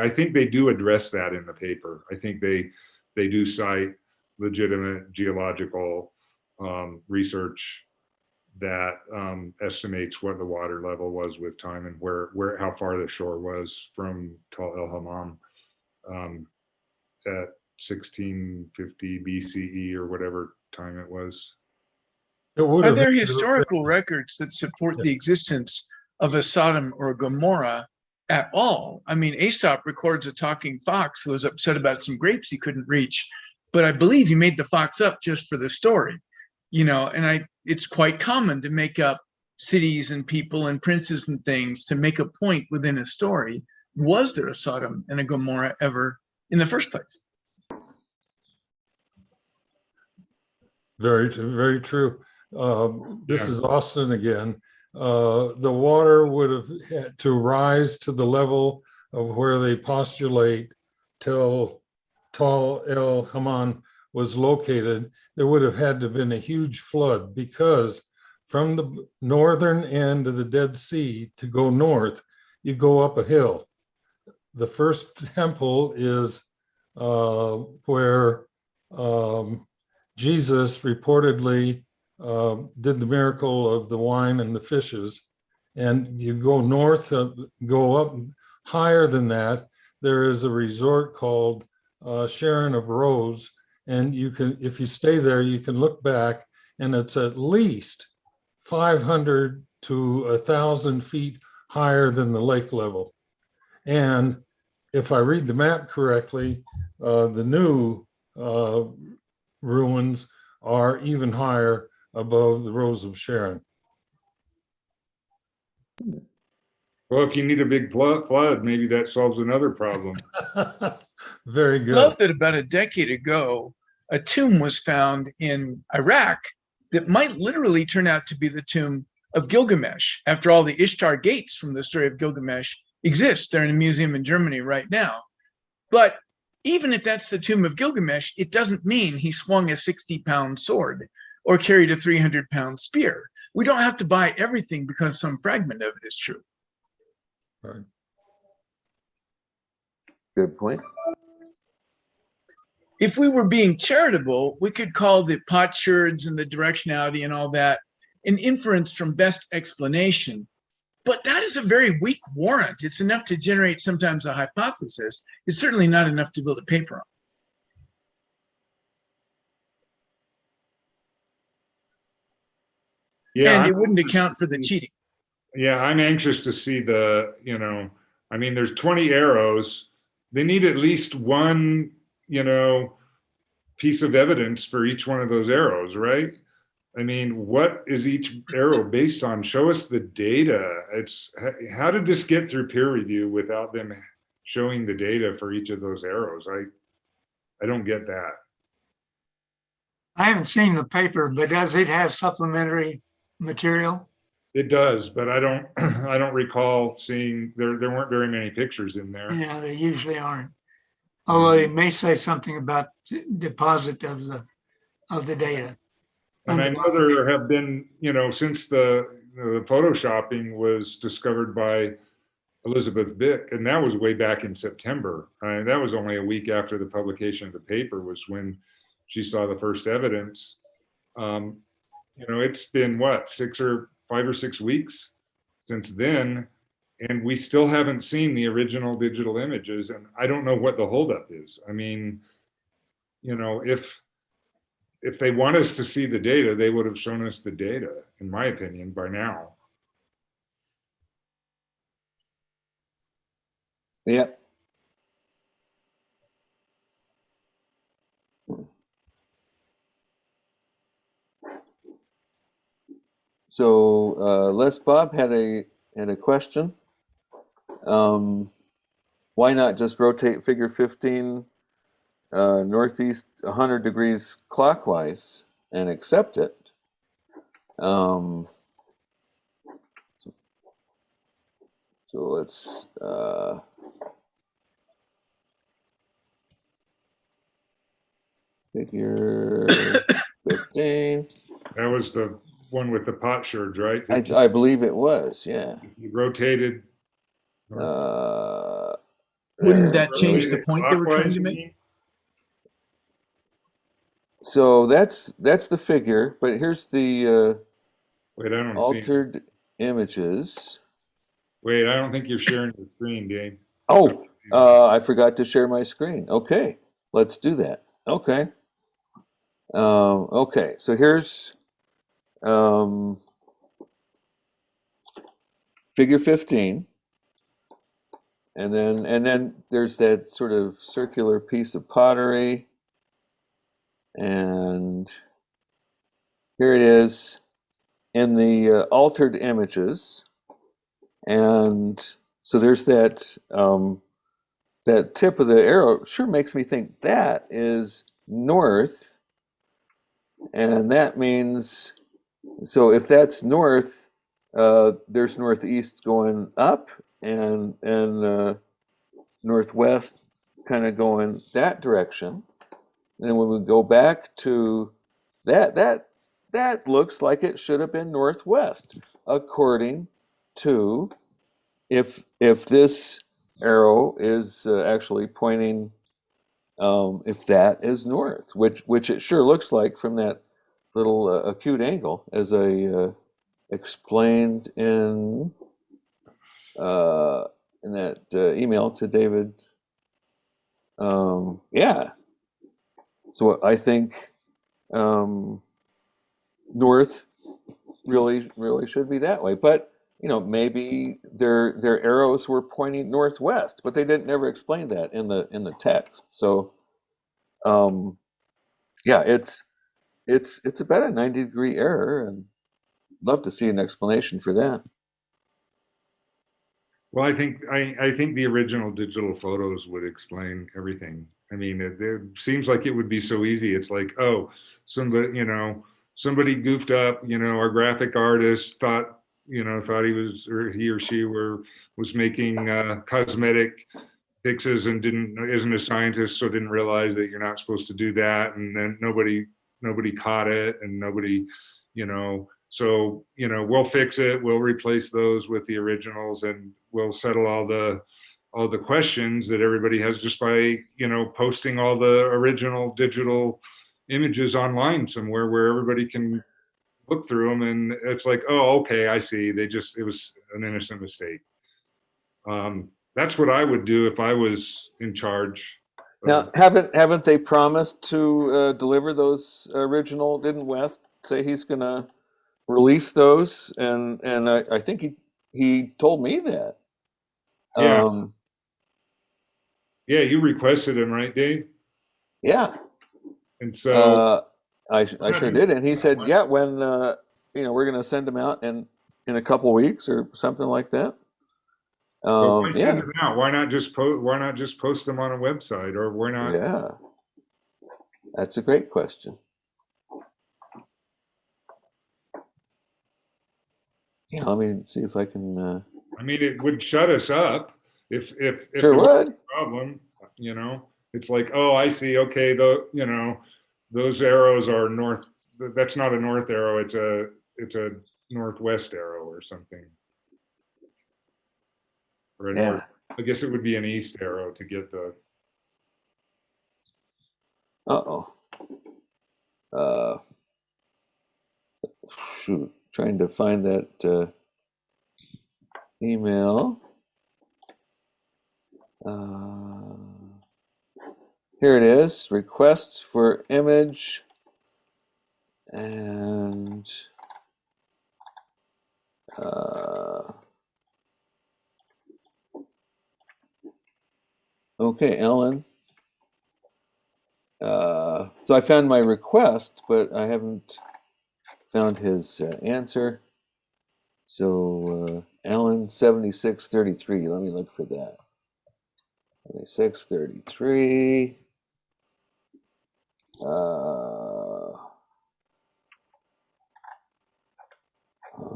Speaker 2: think they do address that in the paper. I think they do cite legitimate geological research that estimates what the water level was with time and how far the shore was from Tal el-Hammam at 1650 BCE or whatever time it was.
Speaker 6: Are there historical records that support the existence of a Sodom or a Gomorrah at all? I mean, Aesop records a talking fox who was upset about some grapes he couldn't reach, but I believe he made the fox up just for the story, and it's quite common to make up cities and people and princes and things to make a point within a story. Was there a Sodom and a Gomorrah ever in the first place?
Speaker 5: Very, very true. This is Austin again. The water would have had to rise to the level of where they postulate till Tal el-Hammam was located. There would have had to have been a huge flood, because from the northern end of the Dead Sea to go north, you go up a hill. The first temple is where Jesus reportedly did the miracle of the wine and the fishes. And you go north, go up higher than that, there is a resort called Sharon of Rose. And you can, if you stay there, you can look back, and it's at least 500 to 1,000 feet higher than the lake level. And if I read the map correctly, the new ruins are even higher above the Rose of Sharon.
Speaker 2: Well, if you need a big flood, maybe that solves another problem.
Speaker 5: Very
Speaker 6: I
Speaker 5: good.
Speaker 6: love that about a decade ago, a tomb was found in Iraq that might literally turn out to be the tomb of Gilgamesh. After all, the Ishtar gates from the story of Gilgamesh exist. They're in a museum in Germany right now. But even if that's the tomb of Gilgamesh, it doesn't mean he swung a 60-pound sword or carried a 300-pound spear. We don't have to buy everything because some fragment of it is true.
Speaker 5: Right.
Speaker 1: Good point.
Speaker 6: If we were being charitable, we could call the potsherds and the directionality and all that an inference from best explanation. But that is a very weak warrant. It's enough to generate sometimes a hypothesis. It's certainly not enough to build a paper on.
Speaker 2: Yeah,
Speaker 6: And it wouldn't account for the cheating.
Speaker 2: Yeah, I'm anxious to see the, I mean, there's 20 arrows. They need at least one, piece of evidence for each one of those arrows, right? I mean, what is each arrow based on? Show us the data. How did this get through peer review without them showing the data for each of those arrows? I don't get that.
Speaker 3: I haven't seen the paper, but does it have supplementary material?
Speaker 2: It does, but I don't I don't recall seeing there weren't very many pictures in there.
Speaker 3: Yeah, they usually aren't. Although it may say something about deposit of the data.
Speaker 2: And I know there have been, since the photoshopping was discovered by Elizabeth Bick, and that was way back in September. That was only a week after the publication of the paper was when she saw the first evidence. It's been what, 5 or 6 weeks since then, and we still haven't seen the original digital images, and I don't know what the holdup is. I mean, if they want us to see the data, they would have shown us the data, in my opinion, by now.
Speaker 1: Yeah. So Les Bob had a question. Why not just rotate figure 15 northeast 100 degrees clockwise and accept it? So let's figure 15.
Speaker 2: That was the one with the potsherds, right?
Speaker 1: I believe it was, yeah.
Speaker 2: You rotated.
Speaker 6: Wouldn't that change the point they were trying to make?
Speaker 1: So that's the figure, but here's the
Speaker 2: Wait, I don't
Speaker 1: altered images.
Speaker 2: Wait, I don't think you're sharing the screen, Dave.
Speaker 1: Oh, I forgot to share my screen. Okay, let's do that. Okay. Okay, so here's figure 15. And then there's that sort of circular piece of pottery. And here it is. in the altered images. And so there's that that tip of the arrow sure makes me think that is north, and that means, so if that's north, there's northeast going up, and northwest kind of going that direction. And then when we go back to that looks like it should have been northwest, according to, if this arrow is actually pointing, if that is north, which it sure looks like from that little acute angle, as I explained in that email to David. Yeah. So I think north really should be that way, but maybe their arrows were pointing northwest, but they didn't never explain that in the text. So yeah, it's about a 90-degree error, and love to see an explanation for that.
Speaker 2: Well, I think the original digital photos would explain everything. I mean, it seems like it would be so easy. It's like, oh, somebody goofed up. Our graphic artist thought he was, or he or she was making cosmetic fixes and isn't a scientist, so didn't realize that you're not supposed to do that. And then nobody caught it, and nobody, so, we'll fix it. We'll replace those with the originals, and we'll settle all the questions that everybody has just by, posting all the original digital images online somewhere where everybody can look through them. And it's like, oh, okay, I see. It was an innocent mistake. That's what I would do if I was in charge.
Speaker 1: Now, haven't they promised to deliver those original? Didn't West say he's gonna release those? And I think he told me that.
Speaker 2: Yeah. Yeah, you requested him, right, Dave?
Speaker 1: Yeah.
Speaker 2: And so
Speaker 1: I sure did, and he said, yeah, when we're gonna send them out in a couple weeks or something like that.
Speaker 2: why send
Speaker 1: Yeah.
Speaker 2: them out? Why not just post them on a website, or why not?
Speaker 1: Yeah. That's a great question. Yeah, let me see if I can.
Speaker 2: I mean, it would shut us up if
Speaker 1: Sure
Speaker 2: there was
Speaker 1: would.
Speaker 2: a problem. It's like, oh, I see. Okay, those arrows are north. That's not a north arrow. It's a northwest arrow or something. Or a north. I guess it would be an east arrow to get the.
Speaker 1: Uh-oh. Shoot, trying to find that email. Here it is, request for image, and okay, Ellen. So I found my request, but I haven't found his answer. So Alan 7633. Let me look for that. 7633.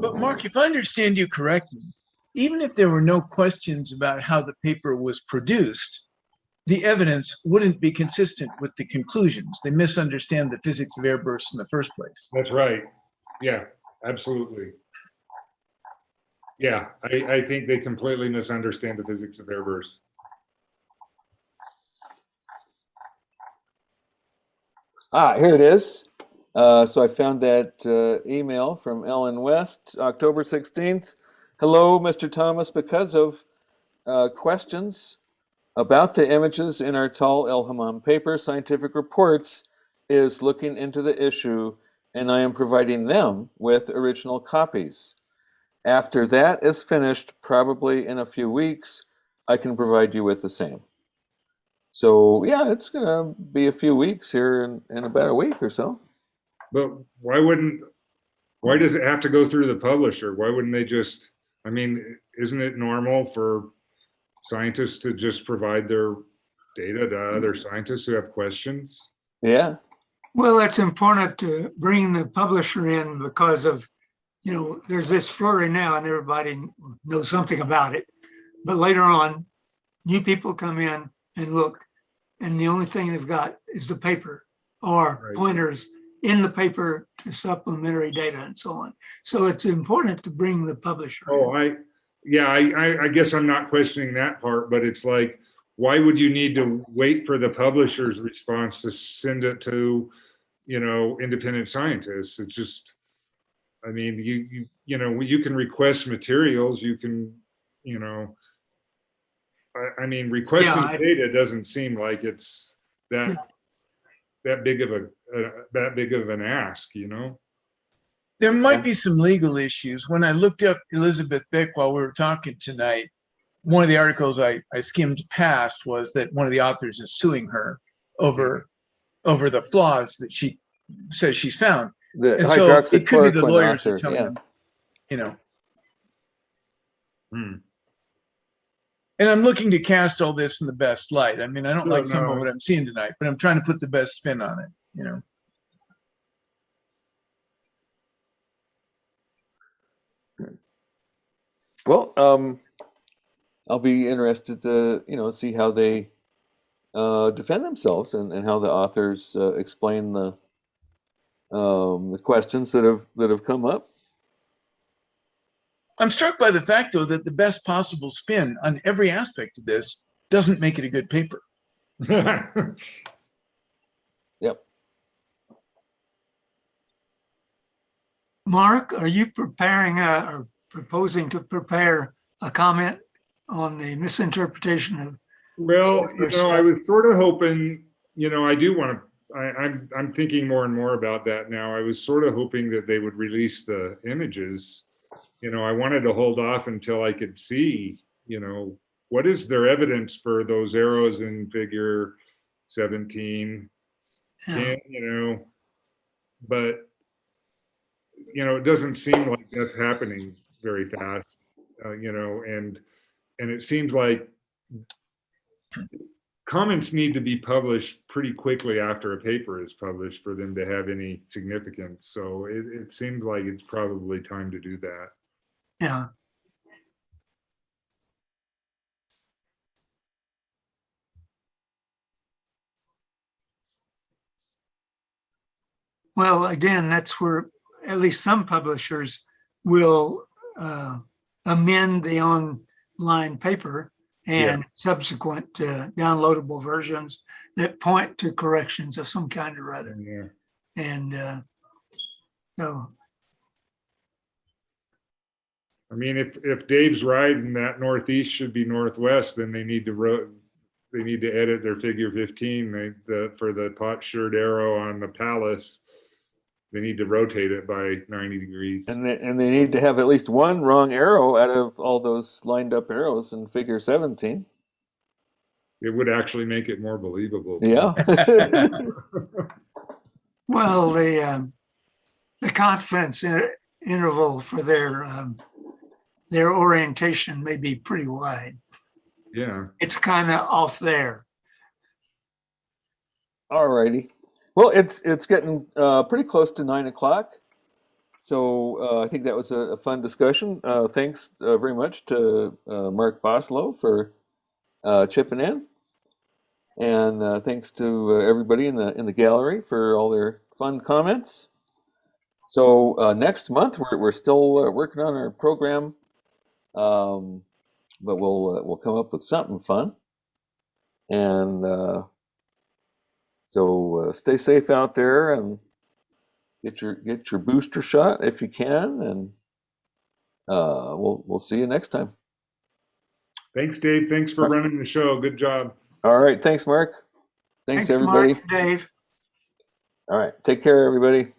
Speaker 6: But Mark, if I understand you correctly, even if there were no questions about how the paper was produced, the evidence wouldn't be consistent with the conclusions. They misunderstand the physics of airbursts in the first place.
Speaker 2: That's right. Yeah, absolutely. Yeah, I think they completely misunderstand the physics of airbursts.
Speaker 1: Here it is. So I found that email from Ellen West, October 16th. Hello, Mr. Thomas. Because of questions about the images in our tall el-Hammam paper, Scientific Reports is looking into the issue, and I am providing them with original copies. After that is finished, probably in a few weeks, I can provide you with the same. So yeah, it's gonna be a few weeks here in about a week or so.
Speaker 2: But why wouldn't Why does it have to go through the publisher? Why wouldn't they just, I mean, isn't it normal for scientists to just provide their data to other scientists who have questions?
Speaker 1: Yeah.
Speaker 3: Well, it's important to bring the publisher in because of, there's this flurry now and everybody knows something about it. But later on, new people come in and look, and the only thing they've got is the paper or
Speaker 2: Right.
Speaker 3: pointers in the paper to supplementary data and so on. So it's important to bring the publisher in.
Speaker 2: Oh, I guess I'm not questioning that part, but it's like, why would you need to wait for the publisher's response to send it to, independent scientists? It's just, I mean, you can request materials, you can, I mean, requesting data doesn't seem like it's that big of an ask,
Speaker 6: There might be some legal issues. When I looked up Elizabeth Beck while we were talking tonight, one of the articles I skimmed past was that one of the authors is suing her over the flaws that she says she's found.
Speaker 1: The
Speaker 6: And so it could be the
Speaker 1: hydroxychloroquine
Speaker 6: lawyers
Speaker 1: author,
Speaker 6: are telling
Speaker 1: yeah.
Speaker 6: them,
Speaker 2: Hmm.
Speaker 6: And I'm looking to cast all this in the best light. I mean, I don't
Speaker 2: No,
Speaker 6: like some
Speaker 2: no.
Speaker 6: of what I'm seeing tonight, but I'm trying to put the best spin on it,
Speaker 1: Well, I'll be interested to, see how they defend themselves and how the authors explain the questions that have come up.
Speaker 6: I'm struck by the fact, though, that the best possible spin on every aspect of this doesn't make it a good paper.
Speaker 1: Yep.
Speaker 3: Mark, are you preparing or proposing to prepare a comment on the misinterpretation of?
Speaker 2: Well, I was sort of hoping, I do want to, I'm thinking more and more about that now. I was sort of hoping that they would release the images. I wanted to hold off until I could see, what is their evidence for those arrows in figure 17?
Speaker 3: Yeah.
Speaker 2: And, but, it doesn't seem like that's happening very fast, and it seems like comments need to be published pretty quickly after a paper is published for them to have any significance. So it seems like it's probably time to do that.
Speaker 3: Yeah. Well, again, that's where at least some publishers will amend the online paper and subsequent downloadable versions that point to corrections of some kind or other.
Speaker 2: Yeah.
Speaker 3: And so,
Speaker 2: I mean, if Dave's right and that northeast should be northwest, then they need to edit their figure 15. For the pot-shirred arrow on the palace, they need to rotate it by 90 degrees.
Speaker 1: And they need to have at least one wrong arrow out of all those lined up arrows in figure 17.
Speaker 2: It would actually make it more believable.
Speaker 1: Yeah.
Speaker 3: well, the confidence interval for their orientation may be pretty wide.
Speaker 2: Yeah.
Speaker 3: It's kind of off there.
Speaker 1: All righty. Well, it's getting pretty close to 9 o'clock. So I think that was a fun discussion. Thanks very much to Mark Boslough for chipping in. And thanks to everybody in the gallery for all their fun comments. So next month we're still working on our program, but we'll come up with something fun. And so stay safe out there and get your booster shot if you can, and we'll see you next time.
Speaker 2: Thanks, Dave. Thanks for running the show. Good job.
Speaker 1: All right. Thanks, Mark. Thanks everybody.
Speaker 3: Mark, Dave.
Speaker 1: All right. Take care, everybody.